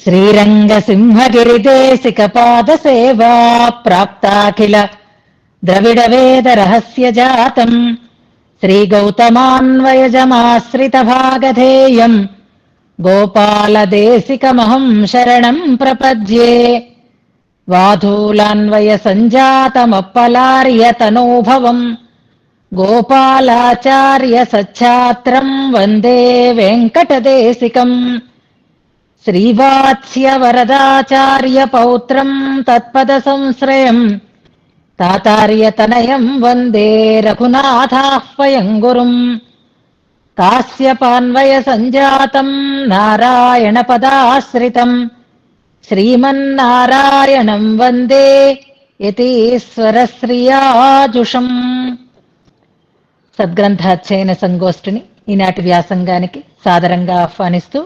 శ్రీరంగసింహగిరిదేశికపాదసేవా ప్రాప్తాఖిల ద్రవిడవేదరహస్యజాతम् శ్రీగౌతమాన్వయజమాశ్రితభాగధేయम् గోపాలదేశికమహం శరణम् ప్రపద్యే. వాధూలాన్వయసञ्जातमप्पलार्यतनोभवम् గోపాలాచార్య సచ్ఛాత్రం వందే వెంకటదేశికम्. శ్రీవాత్స్య వరదాచార్య పౌత్రం తత్పద సంశ్రయం తాతార్యతనయం వందే రఘునాథాహ్వయం గురుం. కాశ్యపాన్వయ సంజాతం నారాయణ పదాశ్రితం శ్రీమన్నారాయణం వందే యతీశ్వర శ్రియాజుషం. సద్గ్రంథాధ్యయన సంగోష్ఠిని ఈనాటి వ్యాసంగానికి సాదరంగా ఆహ్వానిస్తూ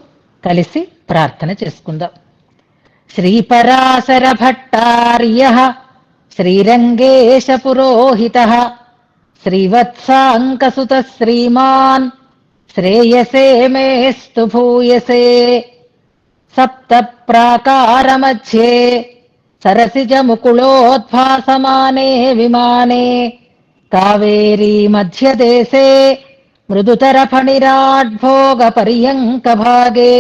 కలిసి ప్రార్థన చేసుకుందాం. శ్రీపరాశర భట్టార్యః శ్రీరంగేశ పురోహితః శ్రీవత్సాంకసుతః శ్రీమాన్ శ్రేయసే మేస్తు భూయసే. సప్త ప్రాకార మధ్యే సరసిజ ముకుళోద్భాసమానే విమానే కావేరీ మధ్యదేశే మృదుతర ఫణిరాడ్భోగ పర్యంక భాగే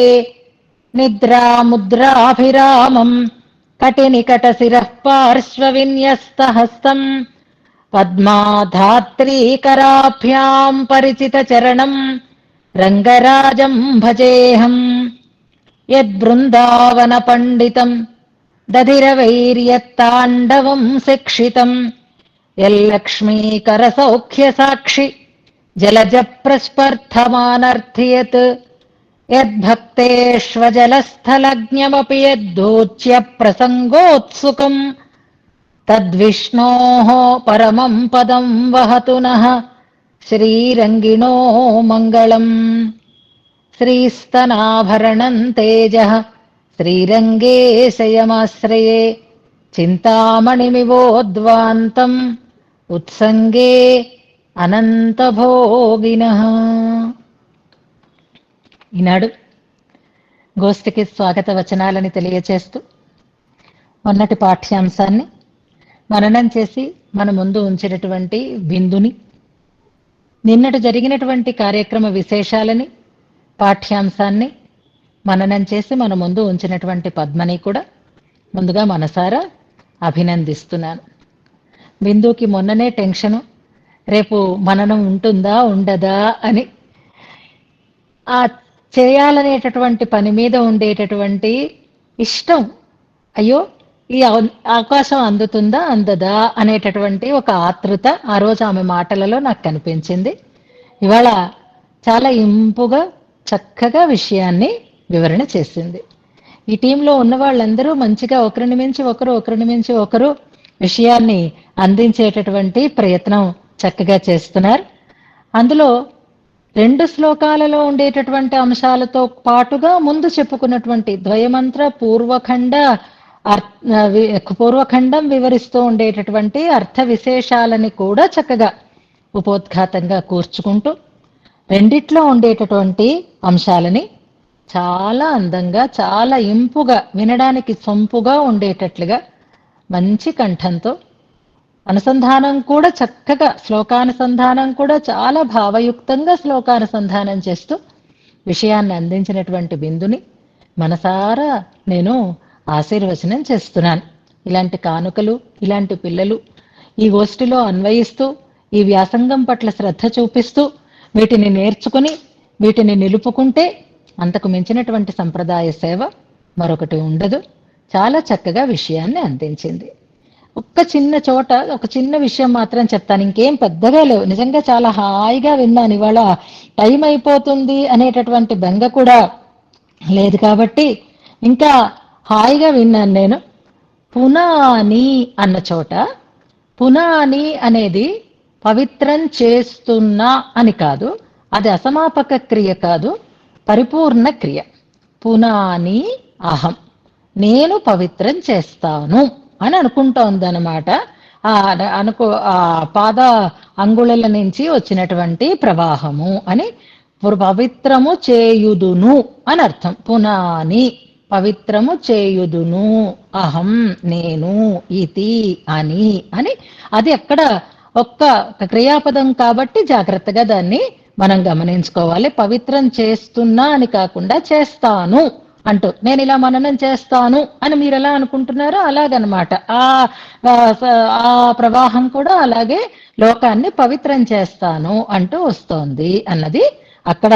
నిద్రాముద్రాభిరామం కటినికట శిరః పార్శ్వవిన్యస్తహస్తం పద్మాధాత్రీకరాభ్యాం పరిచిత చరణం రంగరాజం భజేహం. యద్బృందావన పండితం దధిరవైర్యత్తాండవం శిక్షితం యల్లక్ష్మీకర సౌఖ్య సాక్షి జలజ ప్రస్పర్ధమానర్థియత్ యద్భక్తేష్వజలస్థలజ్ఞమపి యద్దోచ్య ప్రసంగోత్సుకం తద్విష్ణోః పరమం పదం వహతు నః శ్రీరంగిణో మంగళం. శ్రీస్తనాభరణం తేజః శ్రీరంగేశయమాశ్రయే చింతామణిమివోద్వాంతం ఉత్సంగే అనంతభోగినః. ఈనాడు గోష్ఠికి స్వాగత వచనాలని తెలియచేస్తూ మొన్నటి పాఠ్యాంశాన్ని మననం చేసి మన ముందు ఉంచినటువంటి బిందుని, నిన్నటి జరిగినటువంటి కార్యక్రమ విశేషాలని, పాఠ్యాంశాన్ని మననం చేసి మన ముందు ఉంచినటువంటి పద్మని కూడా ముందుగా మనసారా అభినందిస్తున్నాను. బిందుకి మొన్ననే టెన్షను, రేపు మననం ఉంటుందా ఉండదా అని. ఆ చేయాలనేటటువంటి పని మీద ఉండేటటువంటి ఇష్టం, అయ్యో ఈ అవకాశం అందుతుందా అందదా అనేటటువంటి ఒక ఆతృత ఆ రోజు ఆమె మాటలలో నాకు కనిపించింది. ఇవాళ చాలా ఇంపుగా చక్కగా విషయాన్ని వివరణ చేసింది. ఈ టీంలో ఉన్న వాళ్ళందరూ మంచిగా ఒకరిని మించి ఒకరు విషయాన్ని అందించేటటువంటి ప్రయత్నం చక్కగా చేస్తున్నారు. అందులో 2 శ్లోకాలలో ఉండేటటువంటి అంశాలతో పాటుగా ముందు చెప్పుకున్నటువంటి ద్వయమంత్ర పూర్వఖండం వివరిస్తూ ఉండేటటువంటి అర్థ విశేషాలని కూడా చక్కగా ఉపోద్ఘాతంగా కూర్చుకుంటూ రెండిట్లో ఉండేటటువంటి అంశాలని చాలా అందంగా, చాలా ఇంపుగా, వినడానికి సొంపుగా ఉండేటట్లుగా మంచి కంఠంతో అనుసంధానం కూడా చక్కగా, శ్లోకానుసంధానం కూడా చాలా భావయుక్తంగా శ్లోకానుసంధానం చేస్తూ విషయాన్ని అందించినటువంటి బిందుని మనసారా నేను ఆశీర్వచనం చేస్తున్నాను. ఇలాంటి కానుకలు, ఇలాంటి పిల్లలు ఈ గోష్ఠిలో అన్వయిస్తూ, ఈ వ్యాసంగం పట్ల శ్రద్ధ చూపిస్తూ వీటిని నేర్చుకుని వీటిని నిలుపుకుంటే అంతకు మించినటువంటి సంప్రదాయ సేవ మరొకటి ఉండదు. చాలా చక్కగా విషయాన్ని అందించింది. ఒక్క చిన్న చోట ఒక చిన్న విషయం మాత్రం చెప్తాను, ఇంకేం పెద్దగా లేవు. నిజంగా చాలా హాయిగా విన్నాను. ఇవాళ టైం అయిపోతుంది అనేటటువంటి బెంగ కూడా లేదు కాబట్టి ఇంకా హాయిగా విన్నాను నేను. పునాని అన్న చోట పునాని అనేది పవిత్రం చేస్తున్నా అని కాదు, అది అసమాపక క్రియ కాదు, పరిపూర్ణ క్రియ. పునాని అహం, నేను పవిత్రం చేస్తాను అని అనుకుంటోందనమాట. ఆ పాద అంగుళల నుంచి వచ్చినటువంటి ప్రవాహము అని పవిత్రము చేయుదును అని అర్థం. పునాని పవిత్రము చేయుదును, అహం నేను, ఇతి అని అని. అది అక్కడ ఒక్క క్రియాపదం కాబట్టి జాగ్రత్తగా దాన్ని మనం గమనించుకోవాలి. పవిత్రం చేస్తున్నా అని కాకుండా చేస్తాను అంటూ, నేను ఇలా మననం చేస్తాను అని మీరు ఎలా అనుకుంటున్నారో అలాగనమాట. ఆ ఆ ప్రవాహం కూడా అలాగే లోకాన్ని పవిత్రం చేస్తాను అంటూ వస్తోంది అన్నది అక్కడ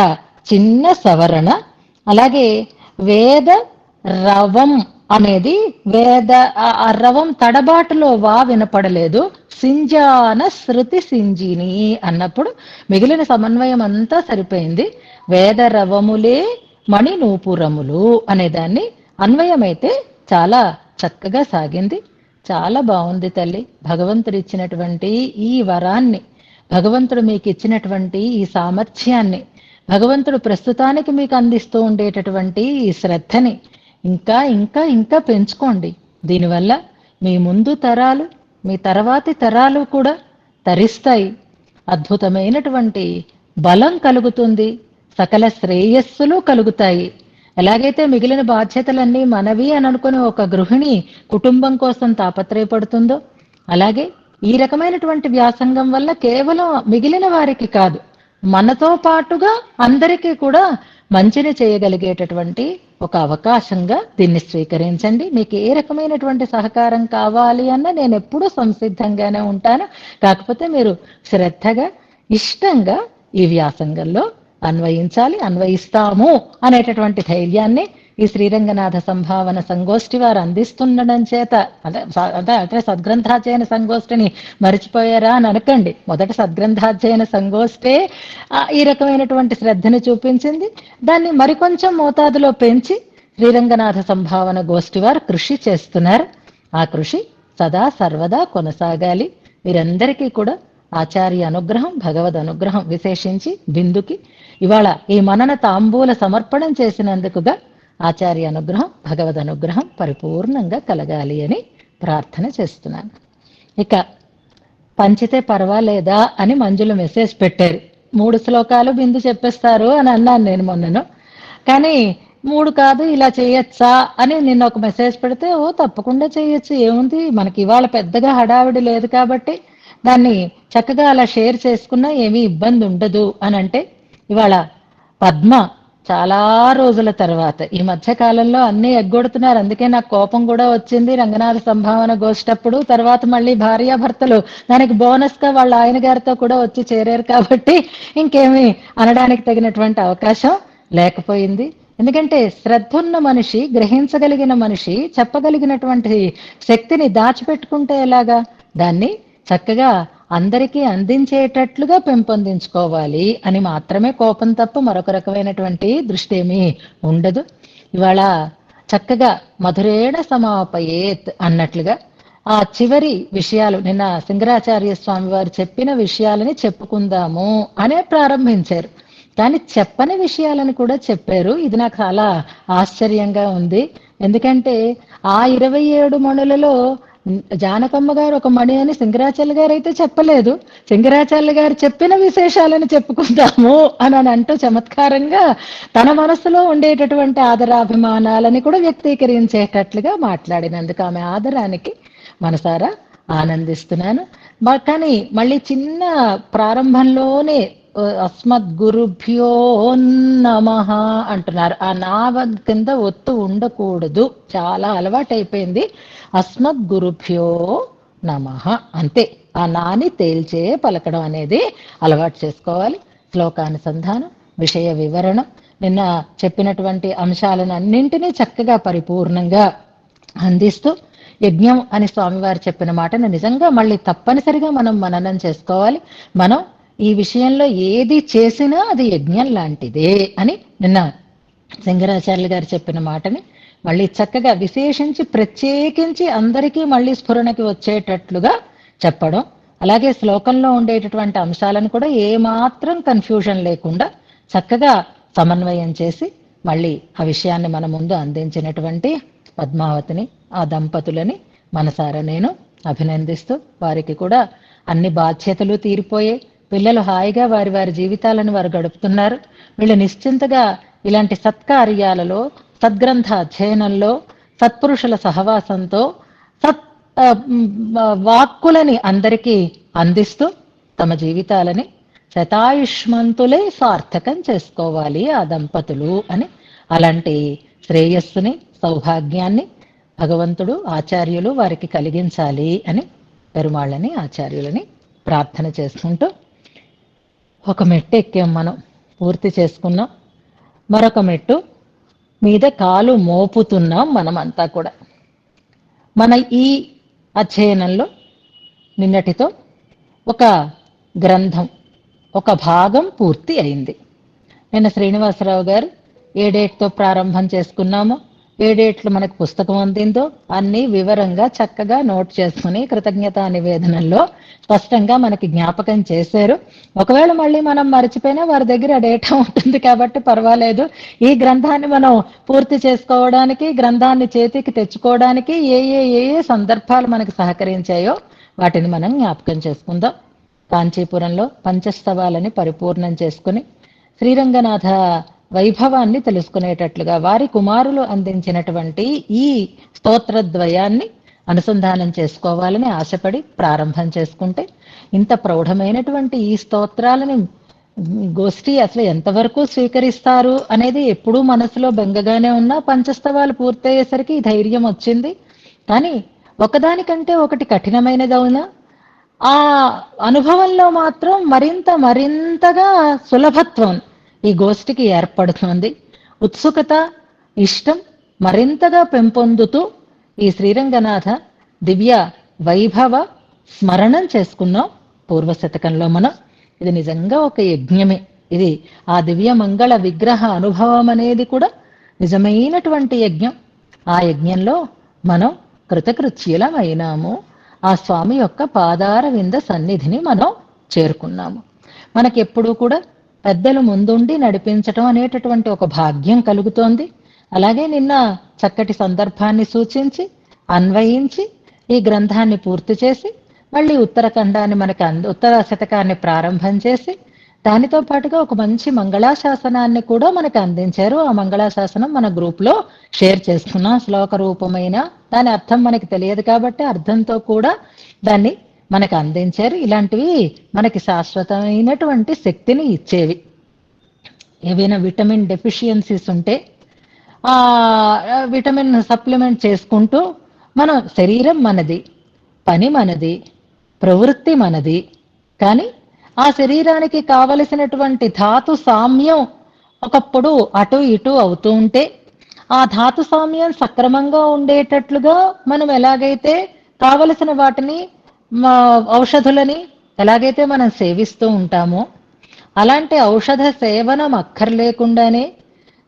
చిన్న సవరణ. అలాగే వేద రవం అనేది వేద ఆ రవం తడబాటులో వా వినపడలేదు. సింజాన శృతి సింజిని అన్నప్పుడు మిగిలిన సమన్వయం అంతా సరిపోయింది. వేద రవములే మణి నూపురములు అనేదాన్ని అన్వయమైతే చాలా చక్కగా సాగింది. చాలా బాగుంది తల్లి. భగవంతుడు ఇచ్చినటువంటి ఈ వరాన్ని, భగవంతుడు మీకు ఇచ్చినటువంటి ఈ సామర్థ్యాన్ని, భగవంతుడు ప్రస్తుతానికి మీకు అందిస్తూ ఉండేటటువంటి ఈ శ్రద్ధని ఇంకా ఇంకా ఇంకా పెంచుకోండి. దీనివల్ల మీ ముందు తరాలు, మీ తర్వాతి తరాలు కూడా తరిస్తాయి. అద్భుతమైనటువంటి బలం కలుగుతుంది, సకల శ్రేయస్సులు కలుగుతాయి. ఎలాగైతే మిగిలిన బాధ్యతలన్నీ మనవి అని అనుకుని ఒక గృహిణి కుటుంబం కోసం తాపత్రయపడుతుందో, అలాగే ఈ రకమైనటువంటి వ్యాసంగం వల్ల కేవలం మిగిలిన వారికి కాదు, మనతో పాటుగా అందరికీ కూడా మంచిని చేయగలిగేటటువంటి ఒక అవకాశంగా దీన్ని స్వీకరించండి. మీకు ఏ రకమైనటువంటి సహకారం కావాలి అన్న నేను ఎప్పుడూ సంసిద్ధంగానే ఉంటాను. కాకపోతే మీరు శ్రద్ధగా, ఇష్టంగా ఈ వ్యాసంగంలో అన్వయించాలి. అన్వయిస్తాము అనేటటువంటి ధైర్యాన్ని ఈ శ్రీరంగనాథ సంభావన సంగోష్ఠి వారు అందిస్తుండడం చేత, అంటే సద్గ్రంథాధ్యయన సంగోష్ఠిని మరిచిపోయారా అని అనకండి. మొదట సద్గ్రంథాధ్యయన సంగోష్ఠే ఈ రకమైనటువంటి శ్రద్ధను చూపించింది. దాన్ని మరికొంచెం మోతాదులో పెంచి శ్రీరంగనాథ సంభావన గోష్ఠి వారు కృషి చేస్తున్నారు. ఆ కృషి సదా సర్వదా కొనసాగాలి. వీరందరికీ కూడా ఆచార్య అనుగ్రహం, భగవద్ అనుగ్రహం, విశేషించి బిందుకి ఇవాళ ఈ మనన తాంబూల సమర్పణం చేసినందుకుగా ఆచార్య అనుగ్రహం, భగవద్ అనుగ్రహం పరిపూర్ణంగా కలగాలి అని ప్రార్థన చేస్తున్నాను. ఇక పంచితే పర్వాలేదా అని మంజుల మెసేజ్ పెట్టారు. 3 శ్లోకాలు బిందు చెప్పేస్తారు అని అన్నాను నేను మొన్నను. కానీ 3 కాదు ఇలా చేయొచ్చా అని నిన్న ఒక మెసేజ్ పెడితే, ఓ తప్పకుండా చేయొచ్చు, ఏముంది మనకి ఇవాళ పెద్దగా హడావిడి లేదు కాబట్టి దాన్ని చక్కగా అలా షేర్ చేసుకున్నా ఏమీ ఇబ్బంది ఉండదు అని అంటే, ఇవాళ పద్మ చాలా రోజుల తర్వాత ఈ మధ్య కాలంలో అన్ని ఎగ్గొడుతున్నారు. అందుకే నాకు కోపం కూడా వచ్చింది రంగనాథ సంభావన గోష్ఠప్పుడు. తర్వాత మళ్ళీ భార్యాభర్తలు దానికి బోనస్ గా వాళ్ళ ఆయన గారితో కూడా వచ్చి చేరారు కాబట్టి ఇంకేమీ అనడానికి తగినటువంటి అవకాశం లేకపోయింది. ఎందుకంటే శ్రద్ధ ఉన్న మనిషి, గ్రహించగలిగిన మనిషి చెప్పగలిగినటువంటి శక్తిని దాచిపెట్టుకుంటే ఎలాగా? దాన్ని చక్కగా అందరికీ అందించేటట్లుగా పెంపొందించుకోవాలి అని మాత్రమే కోపం తప్ప మరొక రకమైనటువంటి దృష్టి ఏమీ ఉండదు. ఇవాళ చక్కగా మధురేణ సమాపయేత్ అన్నట్లుగా ఆ చివరి విషయాలు నిన్న సింగరాచార్య స్వామి వారు చెప్పిన విషయాలని చెప్పుకుందాము అనే ప్రారంభించారు. కానీ చెప్పని విషయాలను కూడా చెప్పారు. ఇది నాకు చాలా ఆశ్చర్యంగా ఉంది. ఎందుకంటే ఆ 27 మణులలో జానకమ్మ గారు ఒక మణి అని సింగరాచార్య గారు అయితే చెప్పలేదు. సింగరాచార్య గారు చెప్పిన విశేషాలను చెప్పుకుందాము అని అంటూ చమత్కారంగా తన మనసులో ఉండేటటువంటి ఆదరాభిమానాలని కూడా వ్యక్తీకరించేటట్లుగా మాట్లాడినందుకు ఆమె ఆదరానికి మనసారా ఆనందిస్తున్నాను. కానీ మళ్ళీ చిన్న ప్రారంభంలోనే అస్మద్గురుభ్యో నమః అంటున్నారు. ఆ నా కింద ఒత్తు ఉండకూడదు, చాలా అలవాటైపోయింది. అస్మద్గురుభ్యో నమః అంతే. ఆ నాని తేల్చే పలకడం అనేది అలవాటు చేసుకోవాలి. శ్లోకానుసంధానం, విషయ వివరణం, నిన్న చెప్పినటువంటి అంశాలను అన్నింటినీ చక్కగా పరిపూర్ణంగా అందిస్తూ యజ్ఞం అని స్వామివారు చెప్పిన మాటను నిజంగా మళ్ళీ తప్పనిసరిగా మనం మననం చేసుకోవాలి. మనం ఈ విషయంలో ఏది చేసినా అది యజ్ఞం లాంటిదే అని నిన్న సింగరాచార్యులు గారు చెప్పిన మాటని మళ్ళీ చక్కగా విశేషించి ప్రత్యేకించి అందరికీ మళ్ళీ స్ఫురణకి వచ్చేటట్లుగా చెప్పడం, అలాగే శ్లోకంలో ఉండేటటువంటి అంశాలను కూడా ఏమాత్రం కన్ఫ్యూజన్ లేకుండా చక్కగా సమన్వయం చేసి మళ్ళీ ఆ విషయాన్ని మన ముందు అందించినటువంటి పద్మావతిని, ఆ దంపతులని మనసారా నేను అభినందిస్తూ, వారికి కూడా అన్ని బాధ్యతలు తీరిపోయే పిల్లలు హాయిగా వారి వారి జీవితాలను వారు గడుపుతున్నారు. వీళ్ళు నిశ్చింతగా ఇలాంటి సత్కార్యాలలో సద్గ్రంథ అధ్యయనంలో, సత్పురుషుల సహవాసంతో సత్ ఆ, మ్, వాక్కులని అందరికీ అందిస్తూ తమ జీవితాలని శతాయుష్మంతులే సార్థకం చేసుకోవాలి ఆ దంపతులు అని, అలాంటి శ్రేయస్సుని, సౌభాగ్యాన్ని భగవంతుడు, ఆచార్యులు వారికి కలిగించాలి అని పెరుమాళ్ళని, ఆచార్యులని ప్రార్థన చేసుకుంటూ ఒక మెట్టు ఎక్కాం, మనం పూర్తి చేసుకున్నాం. మరొక మెట్టు మీద కాలు మోపుతున్నాం మనమంతా కూడా. మన ఈ అధ్యయనంలో నిన్నటితో ఒక గ్రంథం, ఒక భాగం పూర్తి అయింది. నిన్న శ్రీనివాసరావు గారు ఏ డేట్తో ప్రారంభం చేసుకున్నామో, ఏ డేట్లు మనకు పుస్తకం అందిందో అన్నీ వివరంగా చక్కగా నోట్ చేసుకుని కృతజ్ఞతా నివేదనలో స్పష్టంగా మనకి జ్ఞాపకం చేశారు. ఒకవేళ మళ్ళీ మనం మర్చిపోయినా వారి దగ్గర డేటా ఉంటుంది కాబట్టి పర్వాలేదు. ఈ గ్రంథాన్ని మనం పూర్తి చేసుకోవడానికి, గ్రంథాన్ని చేతికి తెచ్చుకోవడానికి ఏ ఏ ఏ ఏ సందర్భాలు మనకు సహకరించాయో వాటిని మనం జ్ఞాపకం చేసుకుందాం. కాంచీపురంలో పంచస్తవాలని పరిపూర్ణం చేసుకుని శ్రీరంగనాథ వైభవాన్ని తెలుసుకునేటట్లుగా వారి కుమారులు అందించినటువంటి ఈ స్తోత్రద్వయాన్ని అనుసంధానం చేసుకోవాలని ఆశపడి ప్రారంభం చేసుకుంటే, ఇంత ప్రౌఢమైనటువంటి ఈ స్తోత్రాలని గోష్ఠి అసలు ఎంతవరకు స్వీకరిస్తారు అనేది ఎప్పుడూ మనసులో బెంగగానే ఉన్నా, పంచస్తవాలు పూర్తయ్యేసరికి ధైర్యం వచ్చింది. కానీ ఒకదానికంటే ఒకటి కఠినమైనదవునా ఆ అనుభవంలో మాత్రం మరింతగా సులభత్వం ఈ గోష్ఠికి ఏర్పడుతుంది. ఉత్సుకత, ఇష్టం మరింతగా పెంపొందుతూ ఈ శ్రీరంగనాథ దివ్య వైభవ స్మరణం చేసుకున్నాం పూర్వశతకంలో మనం. ఇది నిజంగా ఒక యజ్ఞమే. ఇది ఆ దివ్య మంగళ విగ్రహ అనుభవం అనేది కూడా నిజమైనటువంటి యజ్ఞం. ఆ యజ్ఞంలో మనం కృతకృత్యులమైనాము. ఆ స్వామి యొక్క పాదార వింద సన్నిధిని మనం చేరుకున్నాము. మనకెప్పుడూ కూడా పెద్దలు ముందుండి నడిపించటం అనేటటువంటి ఒక భాగ్యం కలుగుతోంది. అలాగే నిన్న చక్కటి సందర్భాన్ని సూచించి అన్వయించి ఈ గ్రంథాన్ని పూర్తి చేసి మళ్ళీ ఉత్తరఖండాన్ని ఉత్తర శతకాన్ని ప్రారంభం చేసి దానితో పాటుగా ఒక మంచి మంగళాశాసనాన్ని కూడా మనకు అందించారు. ఆ మంగళాశాసనం మన గ్రూప్ లో షేర్ చేసుకున్నాం. శ్లోక రూపమైన దాని అర్థం మనకి తెలియదు కాబట్టి అర్థంతో కూడా దాన్ని మనకు అందించారు. ఇలాంటివి మనకి శాశ్వతమైనటువంటి శక్తిని ఇచ్చేవి. ఏవైనా విటమిన్ డెఫిషియన్సీస్ ఉంటే ఆ విటమిన్ సప్లిమెంట్ చేసుకుంటూ మనం, శరీరం మనది, పని మనది, ప్రవృత్తి మనది, కానీ ఆ శరీరానికి కావలసినటువంటి ధాతు సామ్యం ఒకప్పుడు అటు ఇటు అవుతూ ఉంటే, ఆ ధాతు సామ్యం సక్రమంగా ఉండేటట్లుగా మనం ఎలాగైతే కావలసిన వాటిని, ఔషధులని ఎలాగైతే మనం సేవిస్తూ ఉంటామో, అలాంటి ఔషధ సేవనం అక్కర్లేకుండానే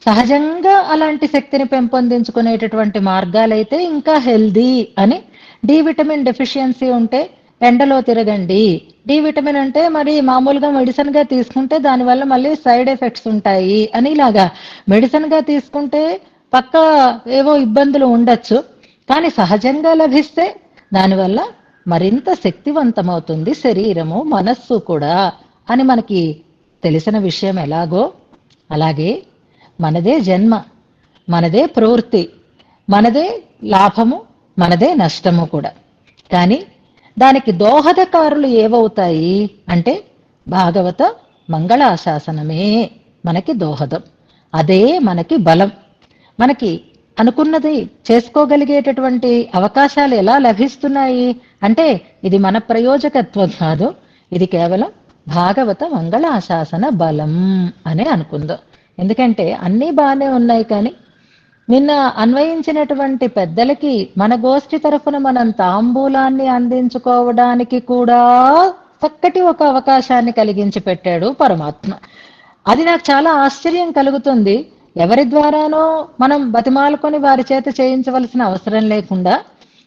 సహజంగా అలాంటి శక్తిని పెంపొందించుకునేటటువంటి మార్గాలైతే ఇంకా హెల్దీ అని. డి విటమిన్ డెఫిషియన్సీ ఉంటే ఎండలో తిరగండి. డి విటమిన్ అంటే మరి మామూలుగా మెడిసిన్ గా తీసుకుంటే దానివల్ల మళ్ళీ సైడ్ ఎఫెక్ట్స్ ఉంటాయి అని, ఇలాగా మెడిసిన్ గా తీసుకుంటే పక్క ఏవో ఇబ్బందులు ఉండొచ్చు, కానీ సహజంగా లభిస్తే దానివల్ల మరింత శక్తివంతమవుతుంది శరీరము, మనస్సు కూడా అని మనకి తెలిసిన విషయం ఎలాగో, అలాగే మనదే జన్మ, మనదే ప్రవృత్తి, మనదే లాభము, మనదే నష్టము కూడా. కానీ దానికి దోహదకారులు ఏవవుతాయి అంటే భాగవత మంగళాశాసనమే మనకి దోహదం. అదే మనకి బలం. మనకి అనుకున్నది చేసుకోగలిగేటటువంటి అవకాశాలు ఎలా లభిస్తున్నాయి అంటే ఇది మన ప్రయోజకత్వం కాదు, ఇది కేవలం భాగవత మంగళాశాసన బలం అనే అనుకుందాం. ఎందుకంటే అన్నీ బాగానే ఉన్నాయి, కానీ నిన్న అన్వయించినటువంటి పెద్దలకి మన గోష్ఠి తరఫున మనం తాంబూలాన్ని అందించుకోవడానికి కూడా చక్కటి ఒక అవకాశాన్ని కలిగించి పెట్టాడు పరమాత్మ. అది నాకు చాలా ఆశ్చర్యం కలుగుతుంది. ఎవరి ద్వారానో మనం బతిమాలుకొని వారి చేత చేయించవలసిన అవసరం లేకుండా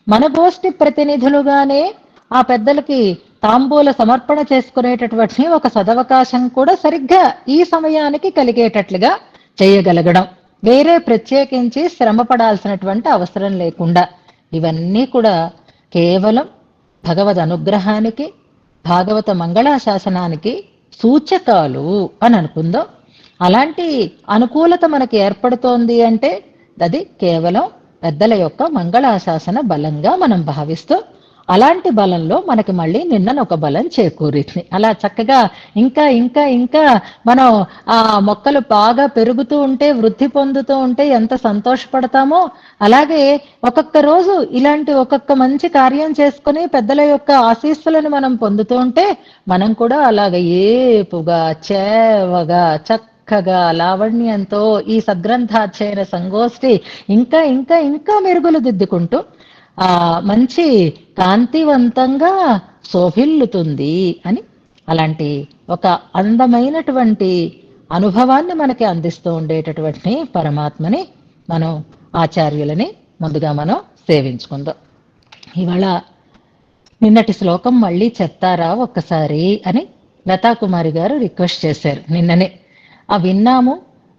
మన గోష్ఠి ప్రతినిధులుగానే ఆ పెద్దలకి తాంబూల సమర్పణ చేసుకునేటటువంటి ఒక సదవకాశం కూడా సరిగ్గా ఈ సమయానికి కలిగేటట్లుగా చేయగలగడం, వేరే ప్రత్యేకించి శ్రమ పడాల్సినటువంటి అవసరం లేకుండా, ఇవన్నీ కూడా కేవలం భగవద్ అనుగ్రహానికి, భాగవత మంగళాశాసనానికి సూచకాలు అని అనుకుందాం. అలాంటి అనుకూలత మనకి ఏర్పడుతోంది అంటే అది కేవలం పెద్దల యొక్క మంగళాశాసన బలంగా మనం భావిస్తూ, అలాంటి బలంలో మనకి మళ్ళీ నిన్ననొక బలం చేకూరింది. అలా చక్కగా ఇంకా ఇంకా ఇంకా మనం ఆ మొక్కలు బాగా పెరుగుతూ ఉంటే, వృద్ధి పొందుతూ ఉంటే ఎంత సంతోషపడతామో, అలాగే ఒక్కొక్క రోజు ఇలాంటి ఒక్కొక్క మంచి కార్యం చేసుకుని పెద్దల యొక్క ఆశీస్సులను మనం పొందుతూ ఉంటే, మనం కూడా అలాగ ఏపుగా చేవగా చక్కగా లావణ్యంతో ఈ సద్గ్రంథాధ్యయన సంగోష్ఠి ఇంకా ఇంకా ఇంకా మెరుగులు దిద్దుకుంటూ ఆ మంచి కాంతివంతంగా శోభిల్లుతుంది అని, అలాంటి ఒక అందమైనటువంటి అనుభవాన్ని మనకి అందిస్తూ ఉండేటటువంటి పరమాత్మని మనం ఆచార్యులని ముందుగా మనం సేవించుకుందాం. ఇవాళ నిన్నటి శ్లోకం మళ్ళీ చెప్తారా ఒక్కసారి అని లతాకుమారి గారు రిక్వెస్ట్ చేశారు. నిన్ననే విన్నాము,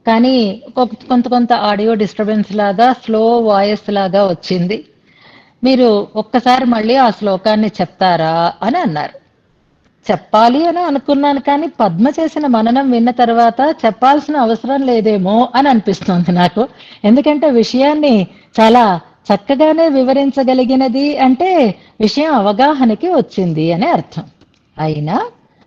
కానీ కొంత కొంత ఆడియో డిస్టర్బెన్స్ లాగా, స్లో వాయిస్ లాగా వచ్చింది. మీరు ఒక్కసారి మళ్ళీ ఆ శ్లోకాన్ని చెప్తారా అని అన్నారు. చెప్పాలి అని అనుకున్నాను, కానీ పద్మ చేసిన మననం విన్న తర్వాత చెప్పాల్సిన అవసరం లేదేమో అని అనిపిస్తోంది నాకు. ఎందుకంటే విషయాన్ని చాలా చక్కగానే వివరించగలిగినది అంటే విషయం అవగాహనకి వచ్చింది అనే అర్థం. అయినా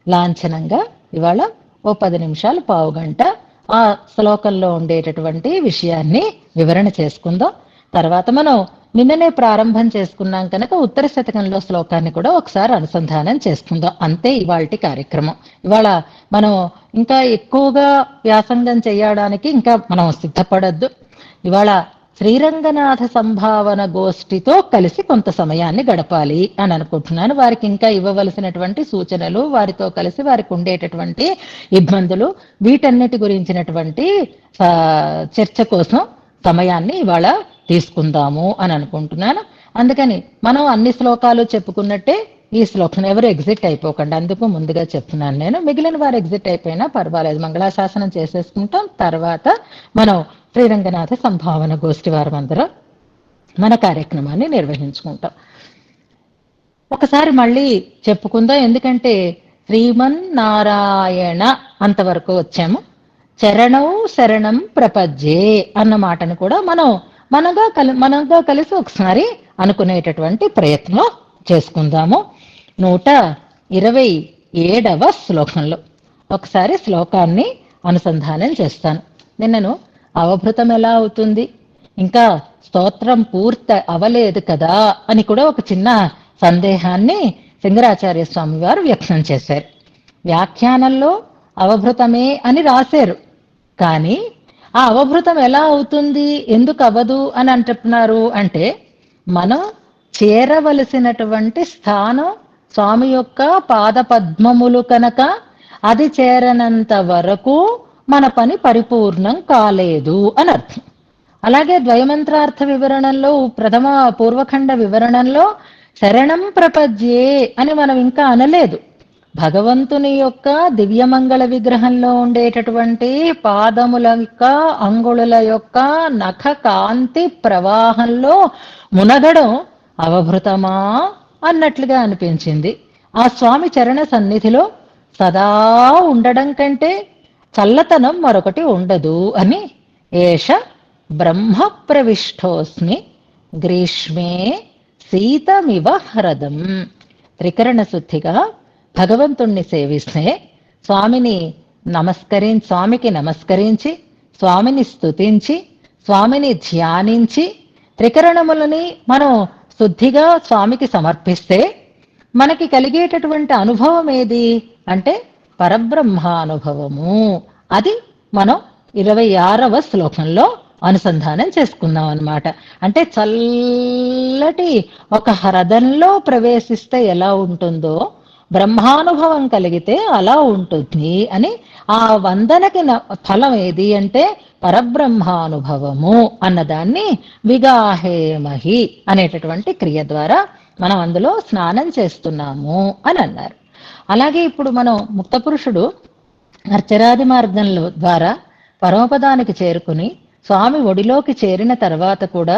లాంఛనంగా ఇవాళ ఓ 10 నిమిషాలు, పావుగంట ఆ శ్లోకంలో ఉండేటటువంటి విషయాన్ని వివరణ చేసుకుందాం. తర్వాత మనం నిన్ననే ప్రారంభం చేసుకున్నాం కనుక ఉత్తర శతకంలో శ్లోకాన్ని కూడా ఒకసారి అనుసంధానం చేసుకుందాం. అంతే ఇవాల్టి కార్యక్రమం. ఇవాళ మనం ఇంకా ఎక్కువగా వ్యాసంగం చేయడానికి ఇంకా మనం సిద్ధపడద్దు. ఇవాళ శ్రీరంగనాథ సంభావన గోష్ఠితో కలిసి కొంత సమయాన్ని గడపాలి అని అనుకుంటున్నాను. వారికి ఇంకా ఇవ్వవలసినటువంటి సూచనలు, వారితో కలిసి వారికి ఉండేటటువంటి ఇబ్బందులు, వీటన్నిటి గురించినటువంటి చర్చ కోసం సమయాన్ని ఇవాళ తీసుకుందాము అని అనుకుంటున్నాను. అందుకని మనం అన్ని శ్లోకాలు చెప్పుకున్నట్టే ఈ శ్లోకం ఎవరు ఎగ్జిట్ అయిపోకండి, అందుకు ముందుగా చెప్తున్నాను నేను. మిగిలిన వారు ఎగ్జిట్ అయిపోయినా పర్వాలేదు, మంగళాశాసనం చేసేసుకుంటాం. తర్వాత మనం శ్రీరంగనాథ సంభావన గోష్ఠి వారమందరం మన కార్యక్రమాన్ని నిర్వహించుకుంటాం. ఒకసారి మళ్ళీ చెప్పుకుందాం, ఎందుకంటే శ్రీమన్నారాయణ అంతవరకు వచ్చాము. చరణౌ శరణం ప్రపజ్యే అన్న మాటను కూడా మనంగా కలిసి ఒకసారి అనుకునేటటువంటి ప్రయత్నం చేసుకుందాము. 127వ శ్లోకంలో ఒకసారి శ్లోకాన్ని అనుసంధానం చేస్తాను. నిన్నను అవభృతం ఎలా అవుతుంది, ఇంకా స్తోత్రం పూర్తి అవలేదు కదా అని కూడా ఒక చిన్న సందేహాన్ని సింగరాచార్య స్వామి వారు వ్యక్తం చేశారు. వ్యాఖ్యానంలో అవభృతమే అని రాశారు, కానీ ఆ అవభృతం ఎలా అవుతుంది, ఎందుకు అవ్వదు అని అంటున్నారు అంటే, మనం చేరవలసినటువంటి స్థానం స్వామి యొక్క పాదపద్మములు కనుక అది చేరనంత వరకు మన పని పరిపూర్ణం కాలేదు అని అర్థం. అలాగే ద్వయమంత్రార్థ వివరణంలో, ప్రథమ పూర్వఖండ వివరణంలో శరణం ప్రపజ్యే అని మనం ఇంకా అనలేదు. భగవంతుని యొక్క దివ్యమంగళ విగ్రహంలో ఉండేటటువంటి పాదముల యొక్క, అంగుళుల యొక్క నఖ కాంతి ప్రవాహంలో మునగడం అవభృతమా అన్నట్లుగా అనిపించింది. ఆ స్వామి చరణ సన్నిధిలో సదా ఉండడం కంటే చల్లతనం మరొకటి ఉండదు అని, ఏష బ్రహ్మ ప్రవిష్టోస్మి గ్రీష్మే శీతమివ హ్రదం. త్రికరణ శుద్ధిగా భగవంతుణ్ణి సేవిస్తే, స్వామికి నమస్కరించి, స్వామిని స్తుతించి, స్వామిని ధ్యానించి, త్రికరణములని మనం శుద్ధిగా స్వామికి సమర్పిస్తే మనకి కలిగేటటువంటి అనుభవం ఏది అంటే పరబ్రహ్మానుభవము. అది మనం 26వ శ్లోకంలో అనుసంధానం చేసుకుందాం అన్నమాట. అంటే చల్లటి ఒక హ్రదంలో ప్రవేశిస్తే ఎలా ఉంటుందో బ్రహ్మానుభవం కలిగితే అలా ఉంటుంది అని, ఆ వందనకి ఫలం ఏది అంటే పరబ్రహ్మానుభవము అన్నదాన్ని విగాహేమహి అనేటటువంటి క్రియ ద్వారా మనం అందులో స్నానం చేస్తున్నాము అని అన్నారు. అలాగే ఇప్పుడు మనం ముక్తపురుషుడు అర్చరాది మార్గంలో ద్వారా పరమపదానికి చేరుకుని స్వామి ఒడిలోకి చేరిన తర్వాత కూడా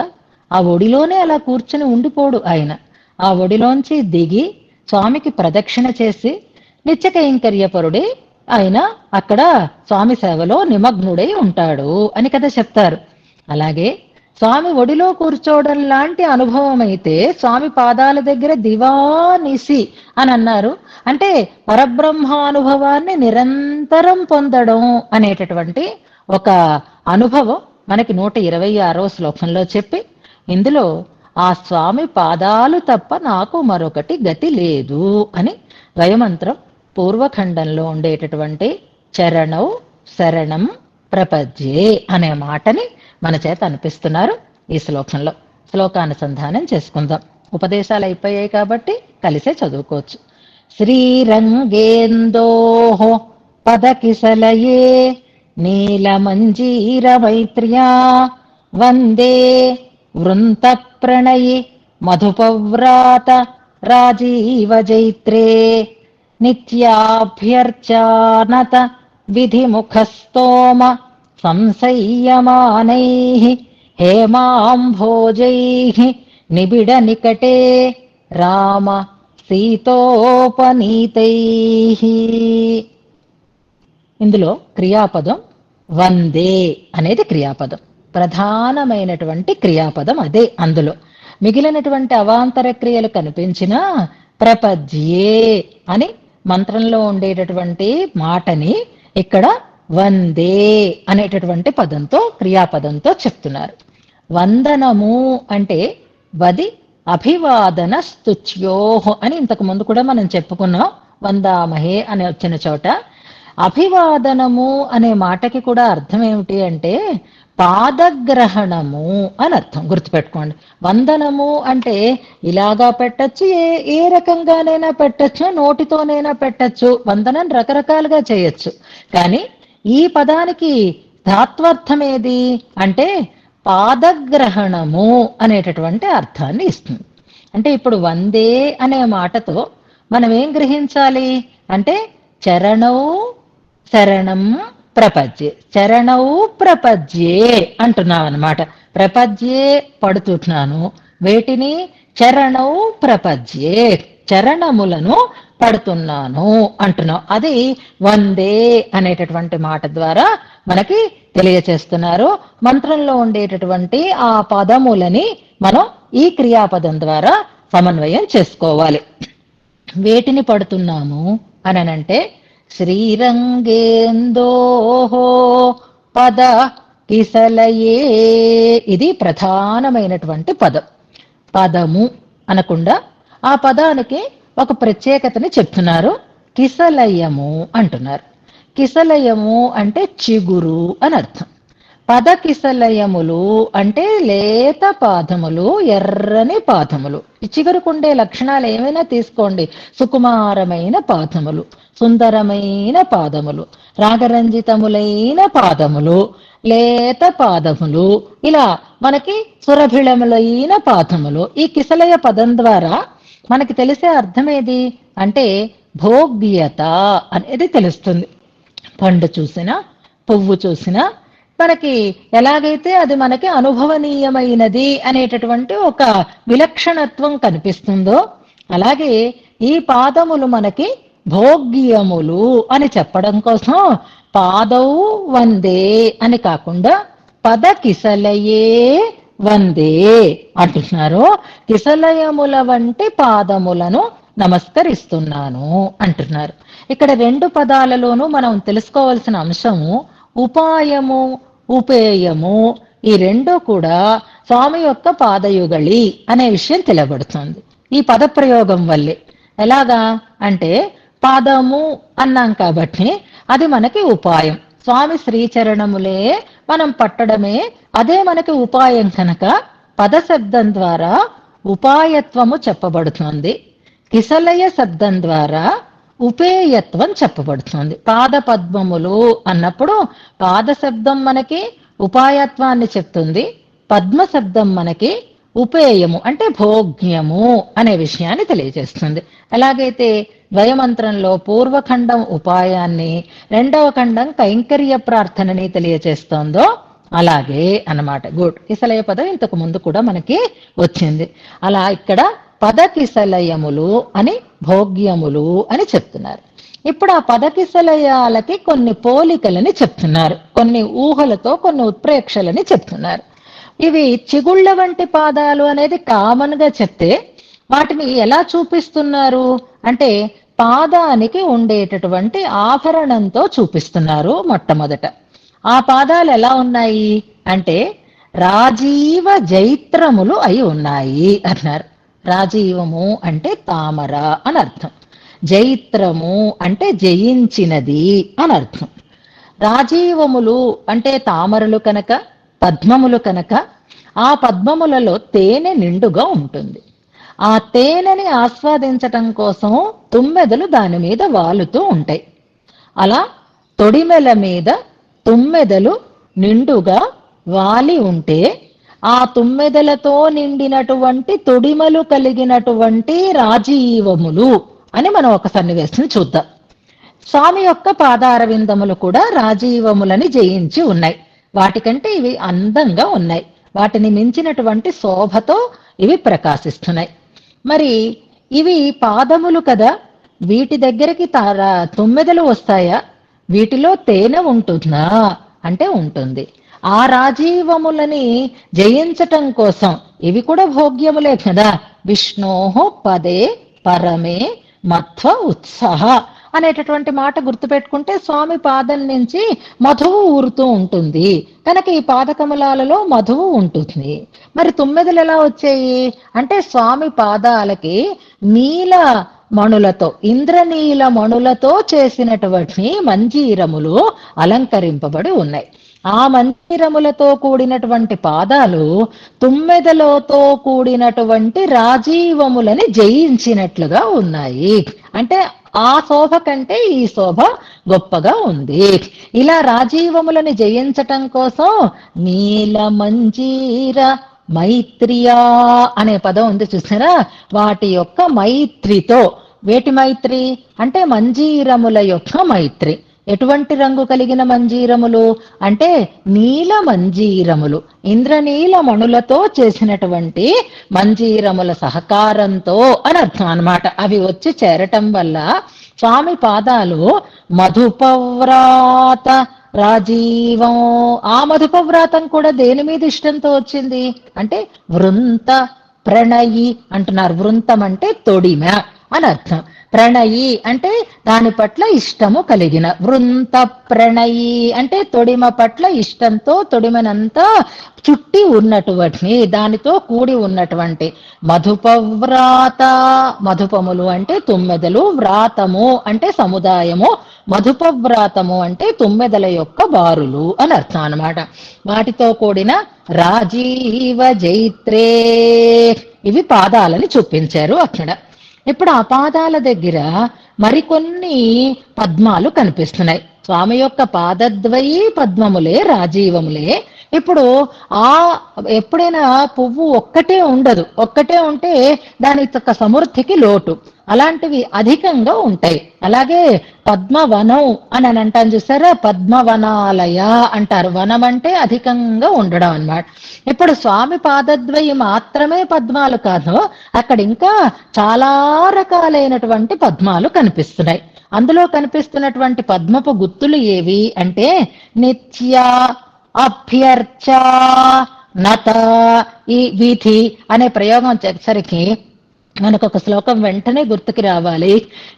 ఆ ఒడిలోనే అలా కూర్చుని ఉండిపోడు ఆయన. ఆ ఒడిలోంచి దిగి స్వామికి ప్రదక్షిణ చేసి నిత్య కైంకర్యపరుడే ఆయన అక్కడ స్వామి సేవలో నిమగ్నుడై ఉంటాడు అని కదా చెప్తారు. అలాగే స్వామి ఒడిలో కూర్చోవడం లాంటి అనుభవం అయితే స్వామి పాదాల దగ్గర దివానిసి అని అన్నారు. అంటే పరబ్రహ్మానుభవాన్ని నిరంతరం పొందడం అనేటటువంటి ఒక అనుభవం మనకి 126వ శ్లోకంలో చెప్పి, ఇందులో ఆ స్వామి పాదాలు తప్ప నాకు మరొకటి గతి లేదు అని ద్వయమంత్రం పూర్వఖండంలో ఉండేటటువంటి చరణౌ శరణం ప్రపద్యే అనే మాటని మన చేత అనిపిస్తున్నారు ఈ శ్లోకంలో. శ్లోకానుసంధానం చేసుకుందాం. ఉపదేశాలు అయిపోయాయి కాబట్టి కలిసే చదువుకోవచ్చు. శ్రీరంగేందోః పదకిసలయే నీలమంజీరమైత్ర్యా వందే వృంత ప్రణయి మధుపవ్రాత రాజీవజైత్రే నిత్యాభ్యర్చానత విధిముఖస్తోమ సంసయ్యమానైః హేమాంభోజైః నిబిడ నికటే రామ సీతోపనీతైః. ఇందులో క్రియాపదం వందే అనేది క్రియాపదం, ప్రధానమైనటువంటి క్రియాపదం అదే. అందులో మిగిలినటువంటి అవాంతర క్రియలు కనిపించినా ప్రపద్యే అని మంత్రంలో ఉండేటటువంటి మాటని ఇక్కడ వందే అనేటటువంటి పదంతో క్రియాపదంతో చెప్తున్నారు. వందనము అంటే వది అభివాదన స్తుత్యోః అని ఇంతకు ముందు కూడా మనం చెప్పుకున్నాం. వందామహే అని వచ్చిన చోట అభివాదనము అనే మాటకి కూడా అర్థం ఏమిటి అంటే పాదగ్రహణము అని అర్థం. గుర్తుపెట్టుకోండి. వందనము అంటే ఇలాగా పెట్టచ్చు, ఏ రకంగానైనా పెట్టచ్చు, నోటితోనైనా పెట్టచ్చు. వందనం రకరకాలుగా చేయొచ్చు. కానీ ఈ పదానికి ధాత్వర్థం ఏది అంటే పాదగ్రహణము అనేటటువంటి అర్థాన్ని ఇస్తుంది. అంటే ఇప్పుడు వందే అనే మాటతో మనం ఏం గ్రహించాలి అంటే చరణౌ శరణం ప్రపద్యే, చరణౌ ప్రపద్యే అంటున్నాం అనమాట. ప్రపద్యే పడుతున్నాను, వేటిని చరణౌ ప్రపద్యే చరణములను పడుతున్నాను అంటున్నాం. అది వందే అనేటటువంటి మాట ద్వారా మనకి తెలియచేస్తున్నారు. మంత్రంలో ఉండేటటువంటి ఆ పదములని మనం ఈ క్రియాపదం ద్వారా సమన్వయం చేసుకోవాలి. వేటిని పడుతున్నాము అనంటే శ్రీరంగేందోః పద కిసలయే, ఇది ప్రధానమైనటువంటి పదం. పదము అనకుండా ఆ పదానికి ఒక ప్రత్యేకతని చెప్తున్నారు. కిసలయము అంటున్నారు. కిసలయము అంటే చిగురు అని అర్థం. పద కిసలయములు అంటే లేత పాదములు, ఎర్రని పాదములు. ఈ చిగురుకుండే లక్షణాలు ఏమైనా తీసుకోండి. సుకుమారమైన పాదములు, సుందరమైన పాదములు, రాగరంజితములైన పాదములు, లేత పాదములు, ఇలా మనకి సురభిళములైన పాదములు. ఈ కిసలయ పదం ద్వారా మనకి తెలిసే అర్థమేది అంటే భోగ్యత అనేది తెలుస్తుంది. పండు చూసినా పువ్వు చూసినా మనకి ఎలాగైతే అది మనకి అనుభవనీయమైనది అనేటటువంటి ఒక విలక్షణత్వం కనిపిస్తుందో, అలాగే ఈ పాదములు మనకి భోగ్యములు అని చెప్పడం కోసం పాదౌ వందే అని కాకుండా పద కిసలయే వందే అంటున్నారు. కిసలయముల వంటి పాదములను నమస్కరిస్తున్నాను అంటున్నారు. ఇక్కడ రెండు పదాలలోనూ మనం తెలుసుకోవాల్సిన అంశము ఉపాయము, ఉపేయము. ఈ రెండు కూడా స్వామి యొక్క పాదయుగళి అనే విషయం తెలియబడుతుంది ఈ పదప్రయోగం వల్లే. ఎలాగా అంటే పాదము అన్నాం కాబట్టి అది మనకి ఉపాయం. స్వామి శ్రీచరణములే మనం పట్టడమే అదే మనకి ఉపాయం కనుక పద శబ్దం ద్వారా ఉపాయత్వము చెప్పబడుతుంది. కిసలయ శబ్దం ద్వారా ఉపేయత్వం చెప్పబడుతుంది. పాద పద్మములు అన్నప్పుడు పాద శబ్దం మనకి ఉపాయత్వాన్ని చెప్తుంది, పద్మ శబ్దం మనకి ఉపేయము అంటే భోగ్యము అనే విషయాన్ని తెలియజేస్తుంది. ఎలాగైతే ద్వయమంత్రంలో పూర్వఖండం ఉపాయాన్ని, రెండవ ఖండం కైంకర్య ప్రార్థనని తెలియజేస్తోందో అలాగే అన్నమాట. గుడ్. కిసలయ పదం ఇంతకు ముందు కూడా మనకి వచ్చింది. అలా ఇక్కడ పద కిసలయములు అని భోగ్యములు అని చెప్తున్నారు. ఇప్పుడు ఆ పద కిసలయాలకి కొన్ని పోలికలని చెప్తున్నారు, కొన్ని ఊహలతో కొన్ని ఉత్ప్రేక్షలని చెప్తున్నారు. ఇవి చిగుళ్ళ వంటి పాదాలు అనేది కామన్ గా చెప్తే వాటిని ఎలా చూపిస్తున్నారు అంటే పాదానికి ఉండేటటువంటి ఆభరణంతో చూపిస్తున్నారు మొట్టమొదట. ఆ పాదాలు ఎలా ఉన్నాయి అంటే రాజీవ జైత్రములు అయి ఉన్నాయి అన్నారు. రాజీవము అంటే తామర అని అర్థం. జైత్రము అంటే జయించినది అని అర్థం. రాజీవములు అంటే తామరలు కనుక, పద్మములు కనుక, ఆ పద్మములలో తేనె నిండుగా ఉంటుంది. ఆ తేనెని ఆస్వాదించటం కోసం తుమ్మెదలు దాని మీద వాలుతూ ఉంటాయి. అలా తొడిమెల మీద తుమ్మెదలు నిండుగా వాలి ఉంటే ఆ తుమ్మెదలతో నిండినటువంటి తొడిమలు కలిగినటువంటి రాజీవములు అని మనం ఒక సన్నివేశం చూద్దాం. స్వామి యొక్క పాదారవిందములు కూడా రాజీవములని జయించి ఉన్నాయి. వాటికంటే ఇవి అందంగా ఉన్నాయి. వాటిని మించినటువంటి శోభతో ఇవి ప్రకాశిస్తున్నాయి. మరి ఇవి పాదములు కదా, వీటి దగ్గరికి తుమ్మెదలు వస్తాయా? వీటిలో తేనె ఉంటుందా అంటే ఉంటుంది. ఆ రాజీవములని జయించటం కోసం ఇవి కూడా భోగ్యములే కదా. విష్ణోహో పదే పరమే మధ్వ ఉత్సాహ అనేటటువంటి మాట గుర్తుపెట్టుకుంటే స్వామి పాదం నుంచి మధువు ఊరుతూ ఉంటుంది కనుక ఈ పాదకమలాలలో మధువు ఉంటుంది. మరి తుమ్మెదలు ఎలా వచ్చాయి అంటే స్వామి పాదాలకి నీల మణులతో, ఇంద్రనీల మణులతో చేసినటువంటి మంజీరములు అలంకరింపబడి ఉన్నాయి. ఆ మందిరములతో కూడినటువంటి పాదాలు తుమ్మెదలతో కూడినటువంటి రాజీవములని జయించినట్లుగా ఉన్నాయి. అంటే ఆ శోభ కంటే ఈ శోభ గొప్పగా ఉంది. ఇలా రాజీవములని జయించటం కోసం నీల మంజీర మైత్రియా అనే పదం ఉంది చూసారా, వాటి యొక్క మైత్రితో. వేటి మైత్రి అంటే మంజీరముల యొక్క మైత్రి. ఎటువంటి రంగు కలిగిన మంజీరములు అంటే నీల మంజీరములు, ఇంద్రనీల మణులతో చేసినటువంటి మంజీరముల సహకారంతో అని అర్థం అన్నమాట. అవి వచ్చి చేరటం వల్ల స్వామి పాదాలు మధుపవ్రాత రాజీవం. ఆ మధుపవ్రాతం కూడా దేని మీద ఇష్టంతో వచ్చింది అంటే వృంత ప్రణయి అంటున్నారు. వృంతం అంటే తొడిమ అని అర్థం. ప్రణయి అంటే దాని పట్ల ఇష్టము కలిగిన. వృంత ప్రణయి అంటే తొడిమ పట్ల ఇష్టంతో తొడిమనంతా చుట్టి ఉన్నటువంటి, దానితో కూడి ఉన్నటువంటి. మధుపవ్రాత, మధుపములు అంటే తుమ్మెదలు, వ్రాతము అంటే సముదాయము, మధుపవ్రాతము అంటే తుమ్మెదల యొక్క బారులు అని అర్థం అన్నమాట. వాటితో కూడిన రాజీవ జైత్రే, ఇవి పాదాలని చూపించారు అక్కడ. ఇప్పుడు ఆ పాదాల దగ్గర మరికొన్ని పద్మాలు కనిపిస్తున్నాయి. స్వామి యొక్క పాదద్వయి పద్మములే, రాజీవములే. ఇప్పుడు ఎప్పుడైనా పువ్వు ఒక్కటే ఉండదు. ఒక్కటే ఉంటే దాని యొక్క సమృద్ధికి లోటు. అలాంటివి అధికంగా ఉంటాయి. అలాగే పద్మవనం అని అంటాను చూసారా, పద్మవనాలయ అంటారు. వనం అంటే అధికంగా ఉండడం అన్నమాట. ఇప్పుడు స్వామి పాదద్వయి మాత్రమే పద్మాలు కాదు, అక్కడ ఇంకా చాలా రకాలైనటువంటి పద్మాలు కనిపిస్తున్నాయి. అందులో కనిపిస్తున్నటువంటి పద్మపు గుత్తులు ఏవి అంటే నిత్య, అభ్యర్చ, నత, ఈ విధి అనే ప్రయోగం వచ్చేసరికి మనకు ఒక శ్లోకం వెంటనే గుర్తుకి రావాలి.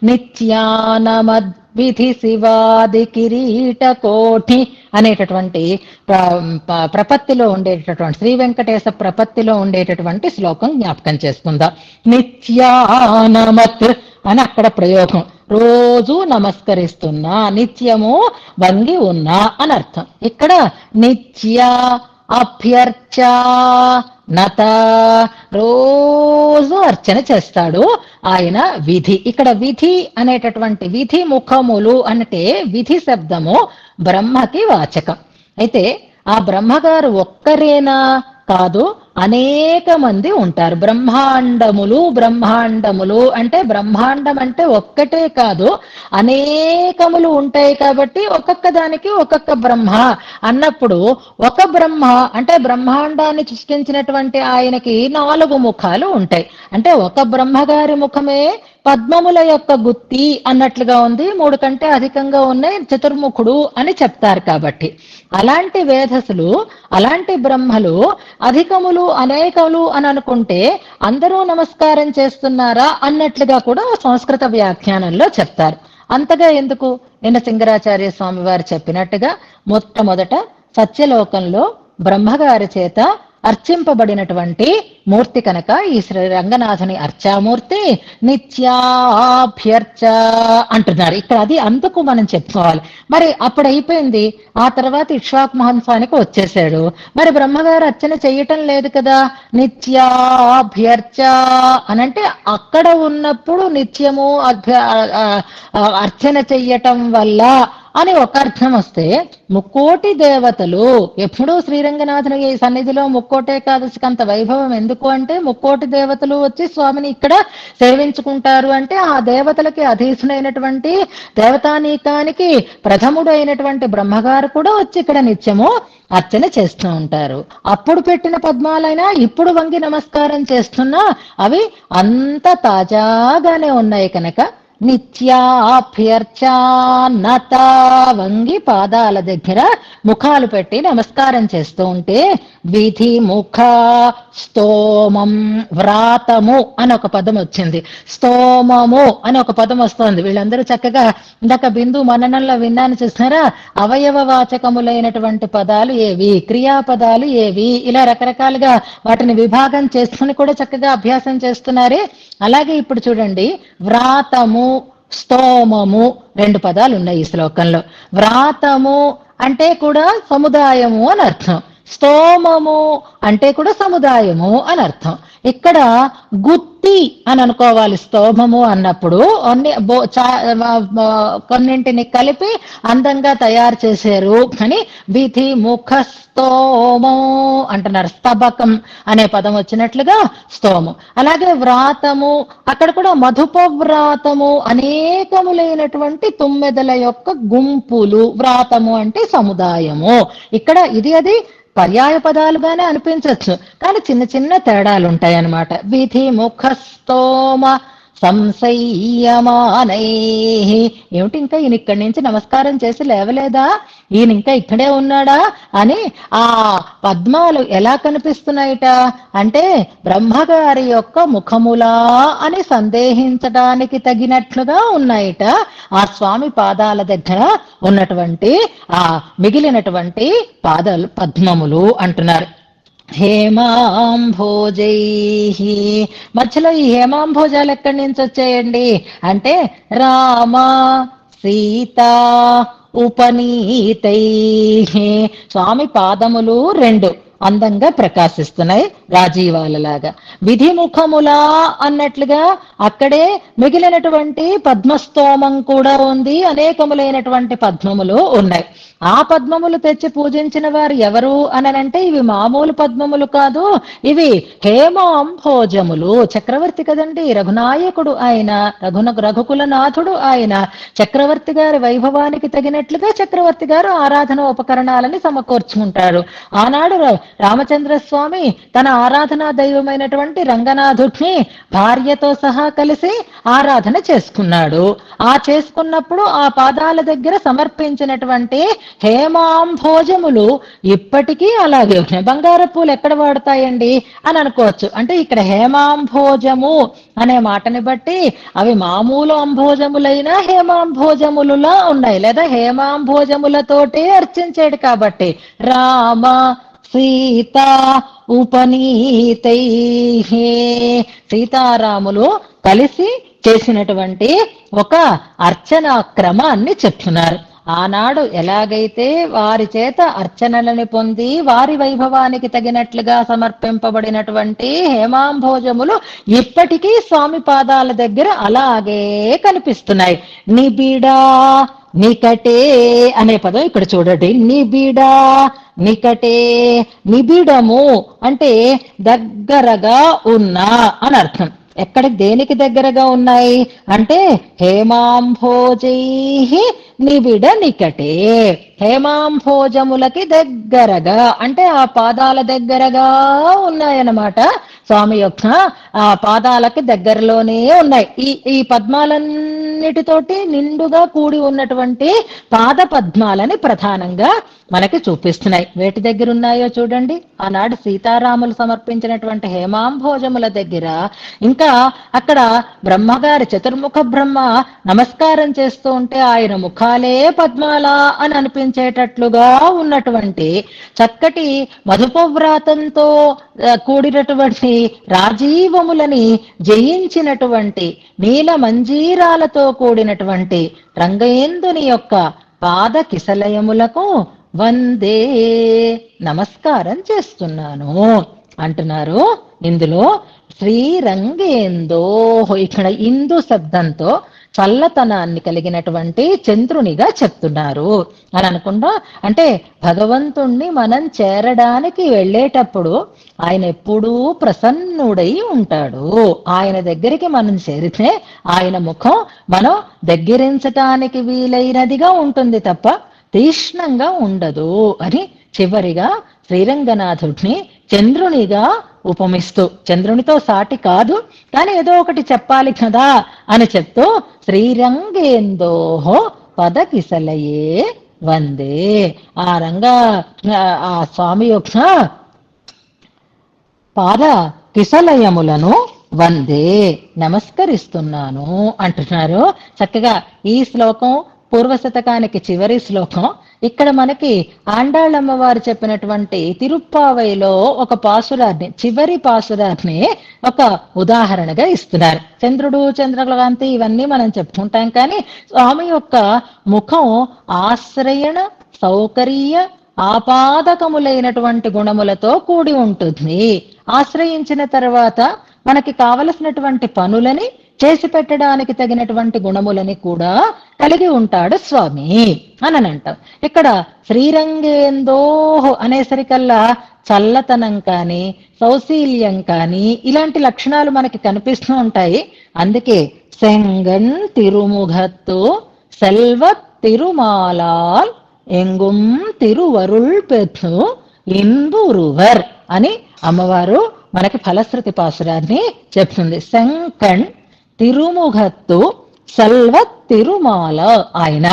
నిత్యానమద్విధి శివాది కిరీట కోటి అనేటటువంటి ప్రపత్తిలో ఉండేటటువంటి, శ్రీ వెంకటేశ ప్రపత్తిలో ఉండేటటువంటి శ్లోకం జ్ఞాపకం చేసుకుందాం. నిత్యానమత్ అని అక్కడ ప్రయోగం. రోజు నమస్కరిస్తున్నా, నిత్యము వంగి ఉన్నా అని అర్థం. ఇక్కడ నిత్య, అభ్యర్చ, నత, రోజు అర్చన చేస్తాడు ఆయన. విధి, ఇక్కడ విధి అనేటటువంటి విధి ముఖములు అంటే విధి శబ్దము బ్రహ్మకి వాచకం. అయితే ఆ బ్రహ్మగారు ఒక్కరేనా కాదు, అనేక మంది ఉంటారు. బ్రహ్మాండములు, బ్రహ్మాండములు అంటే బ్రహ్మాండం అంటే ఒక్కటే కాదు, అనేకములు ఉంటాయి. కాబట్టి ఒక్కొక్క దానికి ఒక్కొక్క బ్రహ్మ అన్నప్పుడు ఒక బ్రహ్మ అంటే బ్రహ్మాండాన్ని సృష్టించినటువంటి ఆయనకి 4 ముఖాలు ఉంటాయి. అంటే ఒక బ్రహ్మగారి ముఖమే పద్మముల యొక్క గుత్తి అన్నట్లుగా ఉంది, 3 కంటే అధికంగా ఉన్నాయి, చతుర్ముఖుడు అని చెప్తారు. కాబట్టి అలాంటి వేధసులు, అలాంటి బ్రహ్మలు అధికములు అనేకములు అని అనుకుంటే అందరూ నమస్కారం చేస్తున్నారా అన్నట్లుగా కూడా సంస్కృత వ్యాఖ్యానంలో చెప్తారు. అంతగా ఎందుకు, నిన్న సింగరాచార్య స్వామి వారు చెప్పినట్టుగా మొట్టమొదట సత్యలోకంలో బ్రహ్మగారి చేత అర్చింపబడినటువంటి మూర్తి కనుక ఈ శ్రీ రంగనాథుని అర్చామూర్తి నిత్యాభ్యర్చ అంటున్నారు ఇక్కడ. అది అందుకు మనం చెప్పుకోవాలి. మరి అప్పుడు అయిపోయింది. ఆ తర్వాత ఇక్ష్వాకు మహంసానికి వచ్చేసాడు. మరి బ్రహ్మగారు అర్చన చెయ్యటం లేదు కదా. నిత్యాభ్యర్చ అనంటే అక్కడ ఉన్నప్పుడు నిత్యము అర్చన చెయ్యటం వల్ల అని ఒక అర్థం వస్తే, ముక్కోటి దేవతలు ఎప్పుడూ శ్రీరంగనాథుని సన్నిధిలో ముక్కోటి ఏకాదశికి అంత వైభవం ఎందుకు అంటే, ముక్కోటి దేవతలు వచ్చి స్వామిని ఇక్కడ సేవించుకుంటారు అంటే ఆ దేవతలకి అధీసునైనటువంటి దేవతానీకానికి ప్రథముడు అయినటువంటి బ్రహ్మగారు కూడా వచ్చి ఇక్కడ నిత్యము అర్చన చేస్తూ ఉంటారు. అప్పుడు పెట్టిన పద్మాలైనా ఇప్పుడు వంగి నమస్కారం చేస్తున్నా అవి అంత తాజాగానే ఉన్నాయి కనుక నిత్యాభ్యర్చనత వంగి పాదాల దగ్గర ముఖాలు పెట్టి నమస్కారం చేస్తూ ఉంటే, విధి ముఖ స్తోమం వ్రాతము అని ఒక పదం వచ్చింది, స్తోమము అని ఒక పదం వస్తోంది. వీళ్ళందరూ చక్కగా ఇందాక బిందు మననంలో విన్నాను చూస్తున్నారా, అవయవ వాచకములైనటువంటి పదాలు ఏవి, క్రియాపదాలు ఏవి, ఇలా రకరకాలుగా వాటిని విభాగం చేసుకుని కూడా చక్కగా అభ్యాసం చేస్తున్నారే. అలాగే ఇప్పుడు చూడండి, వ్రాతము స్తోమము 2 పదాలు ఉన్నాయి ఈ శ్లోకంలో. వ్రాతము అంటే కూడా సముదాయము అని అర్థం, స్తోమము అంటే కూడా సముదాయము అని అర్థం. ఇక్కడ గుత్తి అని అనుకోవాలి. స్తోమము అన్నప్పుడు కొన్నింటిని కలిపి అందంగా తయారు చేశారు అని విధి ముఖ స్తోమం అంటున్నారు. స్తబకం అనే పదం వచ్చినట్లుగా స్తోమం. అలాగే వ్రాతము, అక్కడ కూడా మధుపవ్రాతము, అనేకములైనటువంటి తుమ్మెదల యొక్క గుంపులు. వ్రాతము అంటే సముదాయము. ఇక్కడ ఇది అది పర్యాయ పదాలుగానే అనిపించవచ్చు, కానీ చిన్న చిన్న తేడాలు ఉంటాయి అన్నమాట. విధి ముఖ స్తోమ సంశయ్యమానై. ఏమిటి ఇంకా ఈయన ఇక్కడి నుంచి నమస్కారం చేసి లేవలేదా, ఈయన ఇంకా ఇక్కడే ఉన్నాడా అని ఆ పద్మాలు ఎలా కనిపిస్తున్నాయిట అంటే, బ్రహ్మగారి యొక్క ముఖములా అని సందేహించడానికి తగినట్లుగా ఉన్నాయిట ఆ స్వామి పాదాల దగ్గర ఉన్నటువంటి ఆ మిగిలినటువంటి పద్మములు అంటున్నారు. హేమాంభోజై. మధ్యలో ఈ హేమాంభోజాలు ఎక్కడి నుంచి వచ్చాయండి అంటే, రామ సీత ఉపనీతై. స్వామి పాదములు 2 అందంగా ప్రకాశిస్తున్నాయి రాజీవాలలాగా. విధిముఖములా అన్నట్లుగా అక్కడే మిగిలినటువంటి పద్మస్తోమం కూడా ఉంది, అనేకములైనటువంటి పద్మములు ఉన్నాయి. ఆ పద్మములు తెచ్చి పూజించిన వారు ఎవరు అనంటే, ఇవి మామూలు పద్మములు కాదు, ఇవి హేమాంభోజములు. చక్రవర్తి కదండి, రఘునాయకుడు ఆయన, రఘుకులనాథుడు ఆయన. చక్రవర్తి గారి వైభవానికి తగినట్లుగా చక్రవర్తి గారు ఆరాధన ఉపకరణాలని సమకూర్చుకుంటారు. ఆనాడు రామచంద్ర స్వామి తన ఆరాధనా దైవమైనటువంటి రంగనాథుడిని భార్యతో సహా కలిసి ఆరాధన చేసుకున్నాడు. ఆ చేసుకున్నప్పుడు ఆ పాదాల దగ్గర సమర్పించినటువంటి హేమాంభోజములు ఇప్పటికీ అలాగే ఉన్నాయి. బంగారు పూలు ఎక్కడ వాడతాయండి అని అనుకోవచ్చు. అంటే ఇక్కడ హేమాంభోజము అనే మాటని బట్టి అవి మామూలు అంభోజములైనా హేమాంభోజములులా ఉన్నాయి, లేదా హేమాంభోజములతోటే అర్చించాడు కాబట్టి. రామ సీత ఉపనీతై. సీతారాములు కలిసి చేసినటువంటి ఒక అర్చనా క్రమాన్ని చెప్తున్నారు. ఆనాడు ఎలాగైతే వారి చేత అర్చనలని పొంది వారి వైభవానికి తగినట్లుగా సమర్పింపబడినటువంటి హేమాంభోజములు ఇప్పటికీ స్వామి పాదాల దగ్గర అలాగే కనిపిస్తున్నాయి. నిబిడా నికటే అనే పదం ఇక్కడ చూడండి. నిబిడా నికటే. నిబిడము అంటే దగ్గరగా ఉన్నా అని అర్థం. ఎక్కడ దేనికి దగ్గరగా ఉన్నాయి అంటే, హేమాంభోజై నిబిడ నికటే. హేమాంభోజములకి దగ్గరగా అంటే ఆ పాదాల దగ్గరగా ఉన్నాయన్నమాట స్వామి యొక్క ఆ పాదాలకి దగ్గరలోనే ఉన్నాయి. ఈ ఈ పద్మాలన్నిటితోటి నిండుగా కూడి ఉన్నటువంటి పాద పద్మాలని ప్రధానంగా మనకి చూపిస్తున్నాయి. వేటి దగ్గర ఉన్నాయో చూడండి. ఆనాడు సీతారాములు సమర్పించినటువంటి హేమాంభోజముల దగ్గర, ఇంకా అక్కడ బ్రహ్మగారి చతుర్ముఖ బ్రహ్మ నమస్కారం చేస్తూ ఉంటే ఆయన ముఖాలే పద్మాల అని అనిపించేటట్లుగా ఉన్నటువంటి చక్కటి మధుపవ్రాతంతో కూడినటువంటి రాజీవములని జయించినటువంటి నీల మంజీరాలతో కూడినటువంటి రంగేందుని యొక్క పాద కిసలయములకు వందే నమస్కారం చేస్తున్నాను అంటున్నారు. ఇందులో శ్రీరంగేందో, ఇక్కడ ఇందు శబ్దంతో చల్లతనాన్ని కలిగినటువంటి చంద్రునిగా చెప్తున్నారు అని అనుకుంటా. అంటే భగవంతుణ్ణి మనం చేరడానికి వెళ్ళేటప్పుడు ఆయన ఎప్పుడూ ప్రసన్నుడై ఉంటాడు. ఆయన దగ్గరికి మనం చేరితే ఆయన ముఖం మనం దగ్గరించటానికి వీలైనదిగా ఉంటుంది తప్ప తీక్ష్ణంగా ఉండదు అని చివరిగా శ్రీరంగనాథుడిని చంద్రునిగా ఉపమిస్తూ, చంద్రునితో సాటి కాదు కానీ ఏదో ఒకటి చెప్పాలి కదా అని చెప్తూ శ్రీరంగేందోహో పదకిసలయే వందే, ఆ ఆ స్వామి యొక్క పాద కిసలయములను వందే నమస్కరిస్తున్నాను అంటున్నారు. చక్కగా ఈ శ్లోకం పూర్వశతకానికి చివరి శ్లోకం. ఇక్కడ మనకి ఆండాళ్ళమ్మ వారు చెప్పినటువంటి తిరుప్పావైలో ఒక పాసురాన్ని, చివరి పాసురాన్ని ఒక ఉదాహరణగా ఇస్తున్నారు. చంద్రుడు, చంద్రకాంతి ఇవన్నీ మనం చెప్పుకుంటాం, కానీ స్వామి యొక్క ముఖం ఆశ్రయణ సౌకర్య ఆపాదకములైనటువంటి గుణములతో కూడి ఉంటుంది. ఆశ్రయించిన తర్వాత మనకి కావలసినటువంటి పనులని చేసి పెట్టడానికి తగినటువంటి గుణములని కూడా కలిగి ఉంటాడు స్వామి అని అంటాం. ఇక్కడ శ్రీరంగేందోహ్ అనేసరికల్లా చల్లతనం కానీ సౌశీల్యం కానీ ఇలాంటి లక్షణాలు మనకి కనిపిస్తూ ఉంటాయి. అందుకే సెంగన్ తిరుముఖత్తు సెల్వ తిరుమాలాల్ ఎంగుం తిరువరుల్ పెత్తు ఇంబురువర్ అని అమ్మవారు మనకి ఫలశ్రుతి పాసురాన్ని చెప్తుంది. శంకణ్ తిరుముఖత్తు సెల్వ తిరుమాల, ఆయన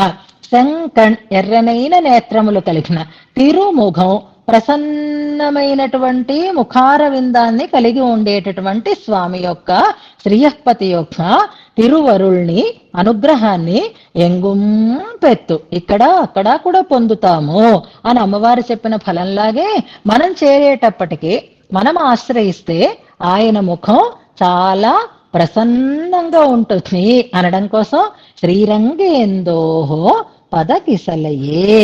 శంకణ్ ఎర్రనైన నేత్రములు కలిగిన, తిరుముఖం ప్రసన్నమైనటువంటి ముఖార విందాన్ని కలిగి ఉండేటటువంటి స్వామి యొక్క శ్రీయపతి యొక్క తిరువరుల్ని అనుగ్రహాన్ని ఎంగుం పెత్తు ఇక్కడ అక్కడ కూడా పొందుతాము అని అమ్మవారు చెప్పిన ఫలంలాగే మనం చేరేటప్పటికీ మనం ఆశ్రయిస్తే ఆయన ముఖం చాలా ప్రసన్నంగా ఉంటుంది అనడం కోసం శ్రీరంగేందోహో పదకిసలయే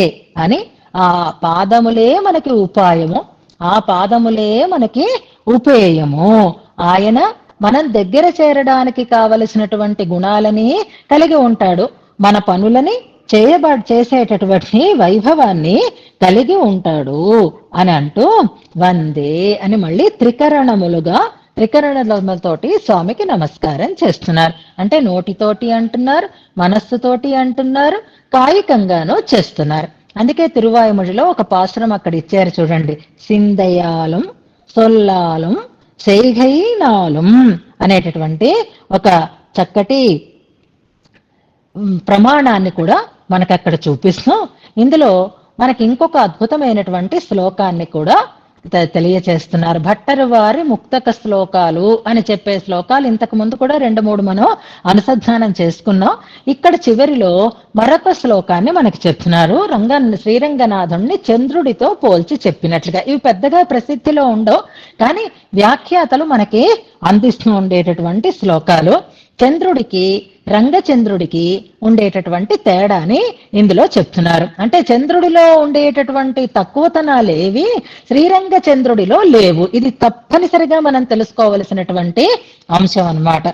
అని, ఆ పాదములే మనకి ఉపాయము, ఆ పాదములే మనకి ఉపేయము. ఆయన మనం దగ్గర చేరడానికి కావలసినటువంటి గుణాలని కలిగి ఉంటాడు, మన పనులని చేసేటటువంటి వైభవాన్ని కలిగి ఉంటాడు అని అంటూ వందే అని మళ్ళీ త్రికరణములతోటి స్వామికి నమస్కారం చేస్తున్నారు. అంటే నోటితోటి అంటున్నారు, మనస్సుతోటి అంటున్నారు, కాయికంగానూ చేస్తున్నారు. అందుకే తిరువాయుమొழிలో ఒక పాసురం అక్కడ ఇచ్చారు చూడండి. సిందయాలం సొల్లాలం చేయగైనాలం అనేటటువంటి ఒక చక్కటి ప్రమాణాన్ని కూడా మనకు అక్కడ చూపిస్తూ, ఇందులో మనకి ఇంకొక అద్భుతమైనటువంటి శ్లోకాన్ని కూడా తెలియచేస్తున్నారు. భట్టరు వారి ముక్తక శ్లోకాలు అని చెప్పే శ్లోకాలు ఇంతకు ముందు కూడా 2-3 మనం అనుసంధానం చేసుకున్నాం. ఇక్కడ చివరిలో మరొక శ్లోకాన్ని మనకి చెప్తున్నారు. శ్రీరంగనాథుణ్ణి చంద్రుడితో పోల్చి చెప్పినట్లుగా. ఇవి పెద్దగా ప్రసిద్ధిలో ఉండవు, కానీ వ్యాఖ్యాతలు మనకి అందిస్తూ ఉండేటటువంటి శ్లోకాలు. చంద్రుడికి రంగచంద్రుడికి ఉండేటటువంటి తేడాని ఇందులో చెప్తున్నారు. అంటే చంద్రుడిలో ఉండేటటువంటి తక్కువతనాలేవి శ్రీరంగచంద్రుడిలో లేవు. ఇది తప్పనిసరిగా మనం తెలుసుకోవలసినటువంటి అంశం అన్నమాట.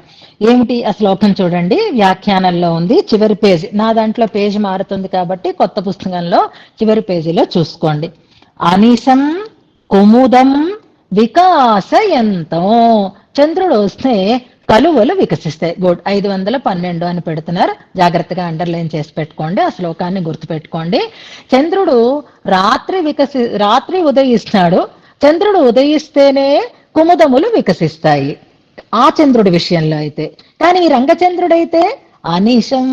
ఏమిటి ఆ శ్లోకం చూడండి, వ్యాఖ్యానంలో ఉంది, చివరి పేజీ. నా దాంట్లో పేజీ మారుతుంది కాబట్టి కొత్త పుస్తకంలో చివరి పేజీలో చూసుకోండి. అనిశం కుముదం వికాసయంతం, చంద్రుడు వస్తే కలువలు వికసిస్తాయి. గుడ్, 512 అని పెడుతున్నారు, జాగ్రత్తగా అండర్లైన్ చేసి పెట్టుకోండి, ఆ శ్లోకాన్ని గుర్తుపెట్టుకోండి. చంద్రుడు రాత్రి ఉదయిస్తాడు. చంద్రుడు ఉదయిస్తేనే కుముదములు వికసిస్తాయి ఆ చంద్రుడి విషయంలో అయితే. కానీ ఈ రంగచంద్రుడైతే అనిశం,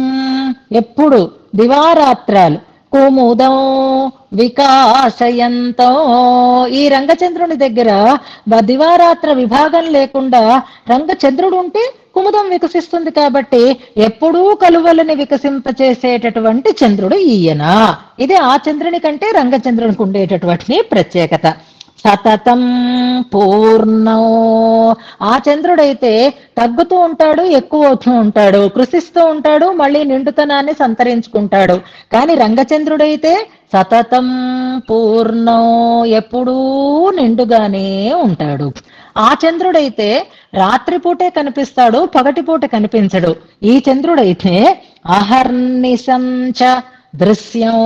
ఎప్పుడు దివారాత్రాలు కుముదం వికాసయంతో. ఈ రంగచంద్రుని దగ్గర దివారాత్ర విభాగం లేకుండా రంగచంద్రుడు ఉంటే కుముదం వికసిస్తుంది కాబట్టి ఎప్పుడూ కలువలని వికసింపచేసేటటువంటి చంద్రుడు ఈయన. ఇది ఆ చంద్రుని కంటే రంగచంద్రునికి ఉండేటటువంటి ప్రత్యేకత. సతతం పూర్ణం. ఆ చంద్రుడైతే తగ్గుతూ ఉంటాడు, ఎక్కువ అవుతూ ఉంటాడు, కృషిస్తూ ఉంటాడు, మళ్ళీ నిండుతనాన్ని సంతరించుకుంటాడు. కానీ రంగచంద్రుడైతే సతతం పూర్ణం, ఎప్పుడూ నిండుగానే ఉంటాడు. ఆ చంద్రుడైతే రాత్రిపూటే కనిపిస్తాడు, పగటిపూట కనిపించడు. ఈ చంద్రుడైతే అహర్నిశంచ దృశ్యం,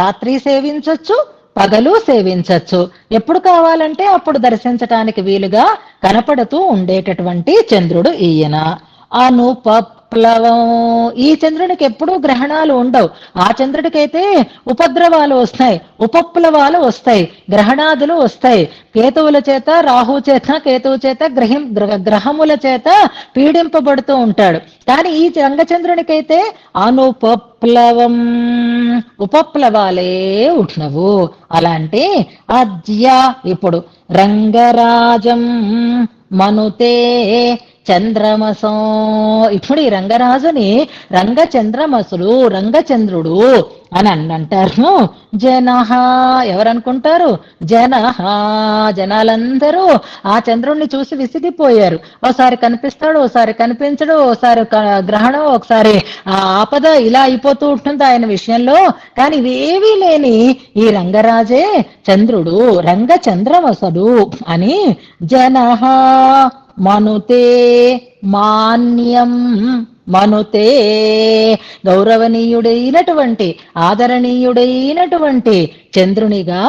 రాత్రి సేవించొచ్చు, పగలు సేవించచ్చు, ఎప్పుడు కావాలంటే అప్పుడు దర్శించటానికి వీలుగా కనపడుతూ ఉండేటటువంటి చంద్రుడు ఈయన. అనుపప్లవం. ఈ చంద్రునికి ఎప్పుడూ గ్రహణాలు ఉండవు. ఆ చంద్రుడికైతే ఉపద్రవాలు వస్తాయి, ఉపప్లవాలు వస్తాయి, గ్రహణాదులు వస్తాయి. కేతువుల చేత, రాహు చేత, కేతువు చేత, గ్రహముల చేత పీడింపబడుతూ ఉంటాడు. కానీ ఈ రంగచంద్రునికైతే అనుపప్లవం, ఉపప్లవాలే ఉంటున్నవు. అలాంటి అద్య ఇప్పుడు రంగరాజం మనుతే చంద్రమసం. ఇప్పుడు ఈ రంగరాజుని రంగచంద్రమసులు, రంగచంద్రుడు అని అంటారు. జనహ, ఎవరనుకుంటారు? జనహ, జనాలందరూ ఆ చంద్రుణ్ణి చూసి విసిగిపోయారు. ఓసారి కనిపిస్తాడు, ఓసారి కనిపించడు, ఓసారి గ్రహణం, ఒకసారి ఆపద, ఇలా అయిపోతూ ఉంటుంది ఆయన విషయంలో. కానీ ఇవేవీ లేని ఈ రంగరాజే చంద్రుడు, రంగచంద్రమసుడు అని జనహ మనుతే మాన్యం. మనుతే, గౌరవనీయుడైనటువంటి, ఆదరణీయుడైనటువంటి చంద్రునిగా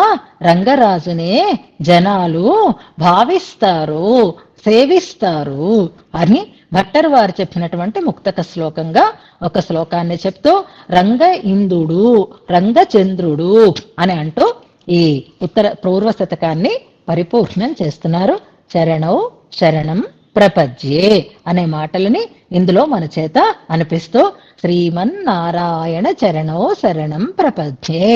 రంగరాజునే జనాలు భావిస్తారు, సేవిస్తారు అని భట్టర్ వారు చెప్పినటువంటి ముక్తక శ్లోకంగా ఒక శ్లోకాన్ని చెప్తూ రంగ ఇందుడు, రంగచంద్రుడు అని అంటూ ఈ పూర్వ శతకాన్ని పరిపూర్ణం చేస్తున్నారు. చరణౌ శరణం ప్రపద్యే అనే మాటలని ఇందులో మన చేత అనిపిస్తూ శ్రీమన్నారాయణ చరణో శరణం ప్రపద్యే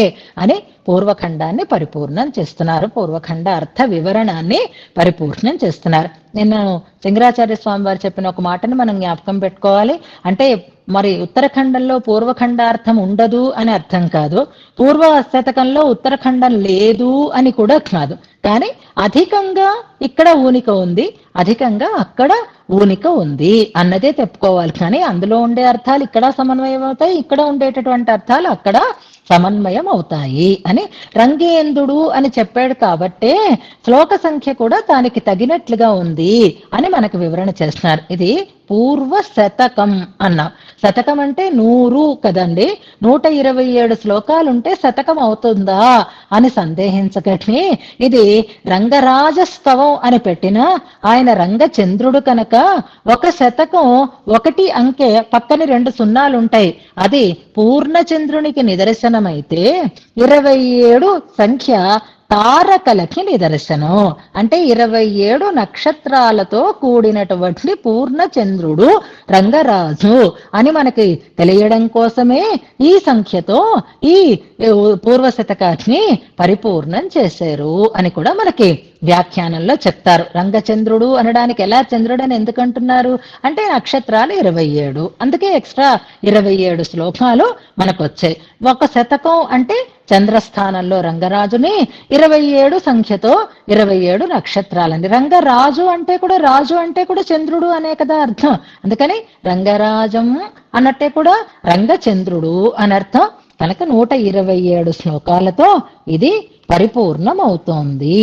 అని పూర్వఖండాన్ని పరిపూర్ణం చేస్తున్నారు. పూర్వఖండ అర్థ వివరణాన్ని పరిపూర్ణం చేస్తున్నారు. నేను శంకరాచార్య స్వామి వారు చెప్పిన ఒక మాటని మనం జ్ఞాపకం పెట్టుకోవాలి. అంటే మరి ఉత్తరఖండంలో పూర్వఖండార్థం ఉండదు అని అర్థం కాదు, పూర్వ శతకంలో ఉత్తరఖండం లేదు అని కూడా కాదు. కానీ అధికంగా ఇక్కడ ఊనిక ఉంది, అధికంగా అక్కడ ఊనిక ఉంది అన్నదే చెప్పుకోవాలి. కానీ అందులో ఉండే అర్థాలు ఇక్కడ సమన్వయం అవుతాయి, ఇక్కడ ఉండేటటువంటి అర్థాలు అక్కడ సమన్వయం అవుతాయి అని రంగేంద్రుడు అని చెప్పాడు. కాబట్టే శ్లోక సంఖ్య కూడా దానికి తగినట్లుగా ఉంది అని మనకు వివరణ చేస్తున్నారు. ఇది పూర్వ శతకం అన్నాం. శతకం అంటే 100 కదండి. 127 శ్లోకాలుంటే శతకం అవుతుందా అని సందేహించకని ఇది రంగరాజస్తవం అని పెట్టిన ఆయన రంగచంద్రుడు కనుక ఒక శతకం 1 అంకె పక్కన 2 సున్నాలుంటాయి. అది పూర్ణచంద్రునికి నిదర్శనమైతే 27 సంఖ్య తారకలకి నిదర్శనం. అంటే 27 నక్షత్రాలతో కూడినటువంటి పూర్ణచంద్రుడు రంగరాజు అని మనకి తెలియడం కోసమే ఈ సంఖ్యతో ఈ పూర్వశతకాన్ని పరిపూర్ణం చేశారు అని కూడా మనకి వ్యాఖ్యానంలో చెప్తారు. రంగచంద్రుడు అనడానికి ఎలా చంద్రుడు అని ఎందుకంటున్నారు అంటే నక్షత్రాలు 27, అందుకే ఎక్స్ట్రా 27 శ్లోకాలు మనకు వచ్చాయి. ఒక శతకం అంటే చంద్రస్థానంలో రంగరాజుని 27 సంఖ్యతో 27 నక్షత్రాలని. రంగరాజు అంటే కూడా, రాజు అంటే కూడా చంద్రుడు అనే కదా అర్థం. అందుకని రంగరాజం అన్నట్టే కూడా రంగచంద్రుడు అనర్థం. కనుక 127 శ్లోకాలతో ఇది పరిపూర్ణం అవుతోంది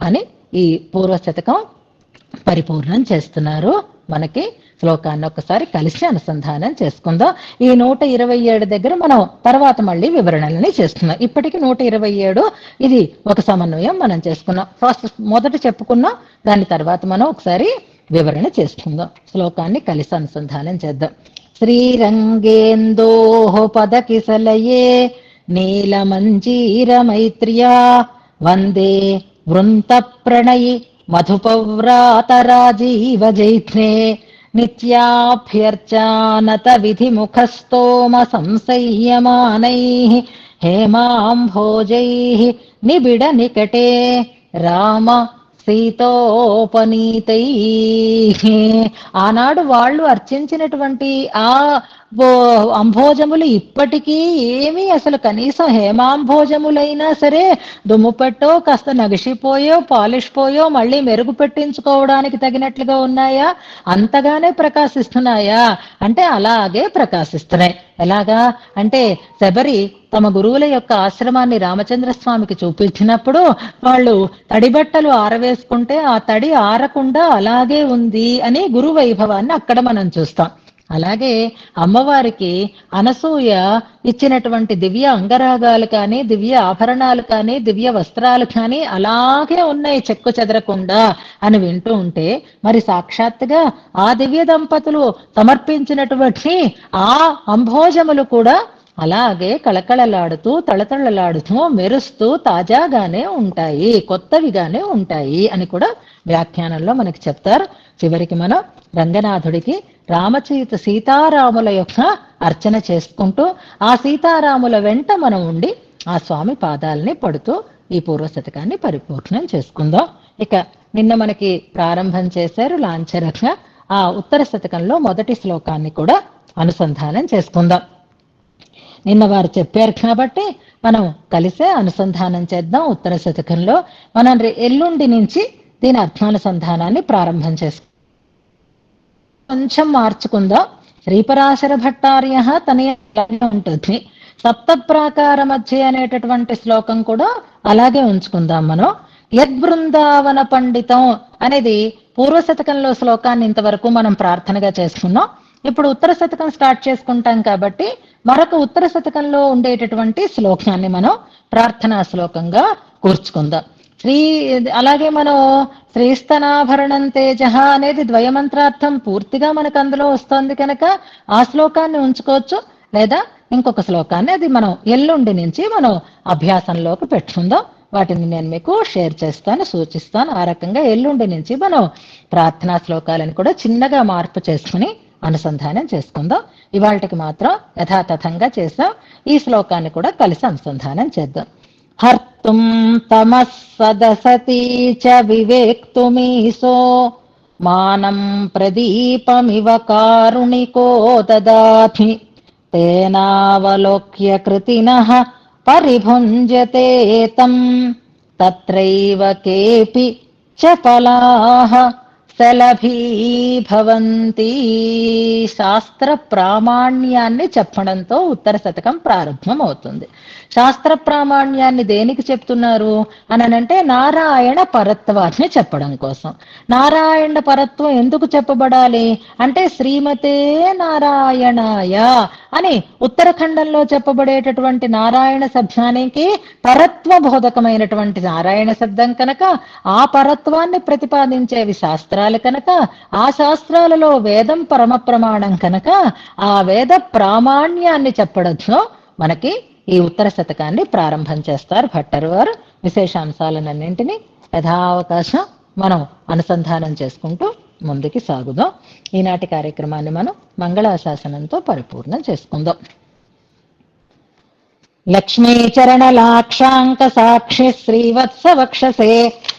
అని ఈ పూర్వశతకం పరిపూర్ణం చేస్తున్నారు. మనకి శ్లోకాన్ని ఒకసారి కలిసి అనుసంధానం చేసుకుందాం. ఈ 127 దగ్గర మనం తర్వాత మళ్ళీ వివరణలని చేస్తున్నాం. ఇప్పటికి 127 ఇది ఒక సమన్వయం మనం చేసుకున్నాం. ఫస్ట్ మొదట చెప్పుకున్నాం, దాని తర్వాత మనం ఒకసారి వివరణ చేసుకుందాం. శ్లోకాన్ని కలిసి అనుసంధానం చేద్దాం. శ్రీరంగేందోః పదకిసలయే నీలమంజీర మైత్ర్యా వందే వృంత ప్రణయి మధుపవ్రాతరాజీవ జైత్రే నిత్యాభ్యర్చానత విధిముఖస్తోమ సంసయ్యమానైః హేమాంభోజైః నిబిడ నికటే రామ సీతోపనీతై. ఆనాడు వాళ్ళు అర్చించినటువంటి ఆ అంభోజములు ఇప్పటికీ ఏమీ అసలు కనీసం హేమాంభోజములైనా సరే దుమ్ము పెట్టో కాస్త నగిసిపోయో పాలిష్ పోయో మళ్ళీ మెరుగు పెట్టించుకోవడానికి తగినట్లుగా ఉన్నాయా? అంతగానే ప్రకాశిస్తున్నాయా అంటే అలాగే ప్రకాశిస్తున్నాయి. ఎలాగా అంటే శబరి తమ గురువుల యొక్క ఆశ్రమాన్ని రామచంద్రస్వామికి చూపించినప్పుడు వాళ్ళు తడిబట్టలు ఆరవేసుకుంటే ఆ తడి ఆరకుండా అలాగే ఉంది అని గురు వైభవాన్ని అక్కడ మనం చూస్తాం. అలాగే అమ్మవారికి అనసూయ ఇచ్చినటువంటి దివ్య అంగరాగాలు కానీ, దివ్య ఆభరణాలు కానీ, దివ్య వస్త్రాలు కానీ అలాగే ఉన్నాయి చెక్కు చెదరకుండా అని వింటూ ఉంటే, మరి సాక్షాత్తుగా ఆ దివ్య దంపతులు సమర్పించినటువంటి ఆ అంభోజములు కూడా అలాగే కళకళలాడుతూ తళతళలాడుతూ మెరుస్తూ తాజాగానే ఉంటాయి, కొత్తవిగానే ఉంటాయి అని కూడా వ్యాఖ్యానంలో మనకి చెప్తారు. చివరికి మనం రంగనాథుడికి సీతారాముల యొక్క అర్చన చేసుకుంటూ ఆ సీతారాముల వెంట మనం ఉండి ఆ స్వామి పాదాలని పడుతూ ఈ పూర్వశతకాన్ని పరిపూర్ణం చేసుకుందాం. ఇక నిన్న మనకి ప్రారంభం చేశారు లాంఛనంగా ఆ ఉత్తర శతకంలో మొదటి శ్లోకాన్ని కూడా అనుసంధానం చేసుకుందాం. నిన్న వారు చెప్పారు కాబట్టి మనం కలిసే అనుసంధానం చేద్దాం. ఉత్తర శతకంలో మనం ఎల్లుండి నుంచి దీని అర్థానుసంధానాన్ని ప్రారంభం చేసుకుందాం. కొంచెం మార్చుకుందాం. శ్రీపరాశర భట్టార్య తనయ ఉంటుంది. సప్త ప్రాకార మధ్య అనేటటువంటి శ్లోకం కూడా అలాగే ఉంచుకుందాం. మనం యద్బృందావన పండితం అనేది పూర్వశతకంలో శ్లోకాన్ని ఇంతవరకు మనం ప్రార్థనగా చేసుకున్నాం. ఇప్పుడు ఉత్తర శతకం స్టార్ట్ చేసుకుంటాం కాబట్టి మరొక ఉత్తర శతకంలో ఉండేటటువంటి శ్లోకాన్ని మనం ప్రార్థనా శ్లోకంగా కూర్చుకుందాం. అలాగే మనం శ్రీస్తనాభరణం తేజ అనేది ద్వయమంత్రార్థం పూర్తిగా మనకు అందులో వస్తుంది కనుక ఆ శ్లోకాన్ని ఉంచుకోవచ్చు, లేదా ఇంకొక శ్లోకాన్ని అది మనం ఎల్లుండి నుంచి మనం అభ్యాసంలోకి పెట్టుకుందాం. వాటిని నేను మీకు షేర్ చేస్తాను, సూచిస్తాను. ఆ రకంగా ఎల్లుండి నుంచి మనం ప్రార్థనా శ్లోకాలను కూడా చిన్నగా మార్పు చేసుకుని అనుసంధానం చేసుకుందాం. ఇవాళకి మాత్రం యథాతథంగా చేసాం. ఈ శ్లోకాన్ని కూడా కలిసి అనుసంధానం చేద్దాం. హర్తుం తమః సదసతి చ వివేక్తుమీశో మానం ప్రదీపమివ కారుణికో దదాతి తేనావలోక్య కృతినః పరిభుంజతే తం తత్రైవ కేపి చపలాః సలభీభవంతి. శాస్త్ర ప్రామాణ్యాన్ని చెప్పడంతో ఉత్తర శతకం ప్రారంభం అవుతుంది. శాస్త్ర ప్రామాణ్యాన్ని దేనికి చెప్తున్నారు అనంటే నారాయణ పరత్వాన్ని చెప్పడం కోసం. నారాయణ పరత్వం ఎందుకు చెప్పబడాలి అంటే శ్రీమతే నారాయణాయ అని ఉత్తరఖండంలో చెప్పబడేటటువంటి నారాయణ శబ్దానికి పరత్వ బోధకమైనటువంటి నారాయణ శబ్దం కనుక ఆ పరత్వాన్ని ప్రతిపాదించేవి శాస్త్రాలు కనుక ఆ శాస్త్రాలలో వేదం పరమ ప్రమాణం కనుక ఆ వేద ప్రామాణ్యాన్ని చెప్పడంలో మనకి ఈ ఉత్తర శతకాన్ని ప్రారంభం చేస్తారు భట్టర్ వారు. విశేషాంశాలన్నింటినీ యథావకాశం మనం అనుసంధానం చేసుకుంటూ ముందుకి సాగుదాం. ఈనాటి కార్యక్రమాన్ని మనం మంగళాశాసనంతో పరిపూర్ణం చేసుకుందాం. లక్ష్మీచరణ లాక్షాంక సాక్షి శ్రీవత్స వక్షసే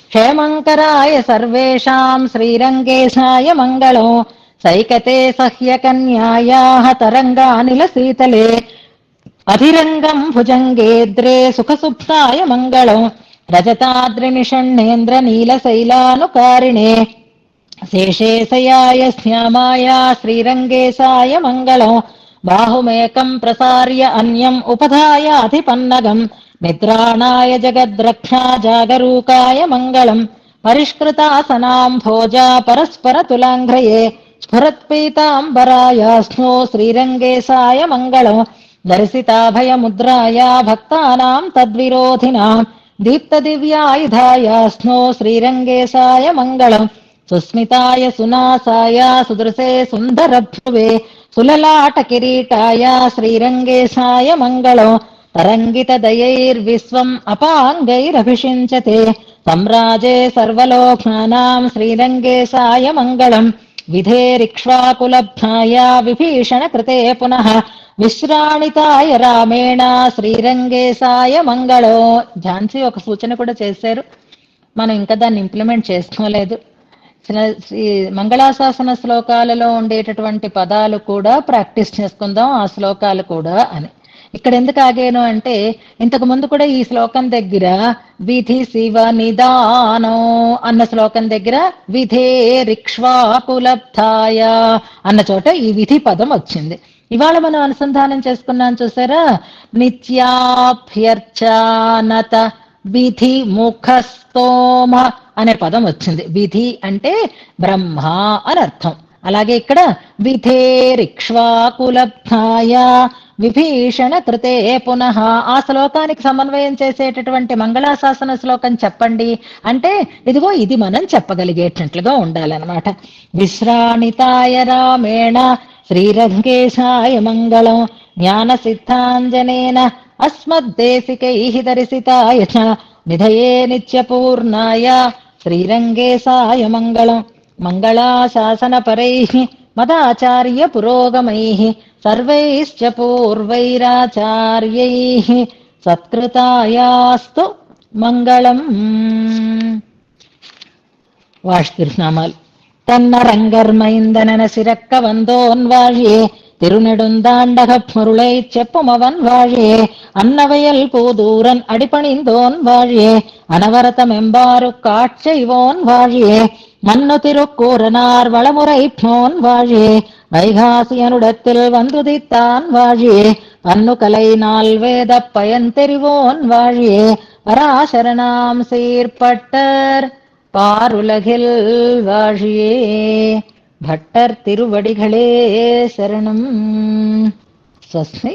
క్షేమంకరాయ సర్వేషాం శ్రీరంగేశాయ మంగళం సైకతే సహ్యకన్యాయాః తరంగానిల శీతలే అధిరంగం భుజంగేద్రే సుఖసుప్తాయ మంగళం రజతాద్రినిషణ్ణేంద్ర నీలశైలానుకారిణే శేషేశయాయ శ్యామాయ శ్రీరంగేశాయ మంగళం బాహుమేకం ప్రసార్య అన్యం ఉపధాయాధిపన్నగం నిద్రాణాయ జగద్రక్షా జాగరూకాయ మంగళం పరిష్కృతాసనాం భోజా పరస్పర తులాంఘ్రయే స్ఫురత్పీతాంబరాయాస్నో శ్రీరంగేశాయ మంగళం దర్శితాభయముద్రాయ భక్తానాం తద్విరోధినాం దీప్త దివ్యాయుధాయాస్నో శ్రీరంగేశాయ మంగళం సుస్మితాయ సునాసాయ సుదృశే సుందరభ్రువే సులలాట కిరీటాయ శ్రీరంగేశాయ మంగళం తరంగిత దయైర్విశ్వం అపాంగైరభిషించతే सम्राजे सर्वलोकानां श्रीरङ्गे सायमङ्गलम् विधेरिक्ष्वाकुलभ्याय विभीषणकृते पुनः విశ్రాణితాయ రామేణ శ్రీరంగే సాయ మంగళో. ఝాన్సీ ఒక సూచన కూడా చేశారు, మనం ఇంకా దాన్ని ఇంప్లిమెంట్ చేసుకోలేదు. మంగళాశాసన శ్లోకాలలో ఉండేటటువంటి పదాలు కూడా ప్రాక్టీస్ చేసుకుందాం, ఆ శ్లోకాలు కూడా అని. ఇక్కడ ఎందుకు ఆగాను అంటే, ఇంతకు ముందు కూడా ఈ శ్లోకం దగ్గర విధి శివ నిదానం అన్న శ్లోకం దగ్గర విధేరిక్ష్వాకులబ్ధాయ అన్న చోట ఈ విధి పదం వచ్చింది. ఇవాళ మనం అనుసంధానం చేసుకున్నాం చూసారా, నిత్యాభ్యర్చనత విధి ముఖస్తోమ అనే పదం వచ్చింది. విధి అంటే బ్రహ్మ అని అర్థం. అలాగే ఇక్కడ విధేరిక్ష్వాకులబ్ధాయ విభీషణ కృతే పునః, ఆ శ్లోకానికి సమన్వయం చేసేటటువంటి మంగళాశాసన శ్లోకం చెప్పండి అంటే ఇదిగో ఇది మనం చెప్పగలిగేటట్లుగా ఉండాలన్నమాట. విశ్రాణితాయ రామేణ శ్రీరంగేశాయ మంగళం జ్ఞాన సిద్ధాంజనేన అస్మద్దేశికైః దర్శితాయ చ నిధయే నిత్యపూర్ణాయ శ్రీరంగేశాయ మంగళం మంగళాశాసనపరైః మదాచార్య పురోగమైః సర్వైశ్చ పూర్వైరాచార్యైః సత్కృతాయాస్తు మంగళం. వాష్తిరునామాలు. தன்னரங்கர்மைந்தனன சிறக்க வந்தோன் வாழியே திருநெடுந்தாண்டகமுருளை செப்புமவன் வாழியே அன்னவயல் பூதூரன் அடிபணிந்தோன் வாழியே அனவரதமெம்பாரு காட்செய்வோன் வாழியே மன்னு திருக்கூரனார் வளமுறைப்போன் வாழியே வைகாசியனுடத்தில் வந்துதித்தான் வாழியே பன்னு கலை நால் வேத பயன் தெரிவோன் வாழியே பராசரணாம் சீர்பட்டர் பாருலகில் வாழியே. பட்டர் திருவடிகளே சரணம். ஸ்வஸ்தி.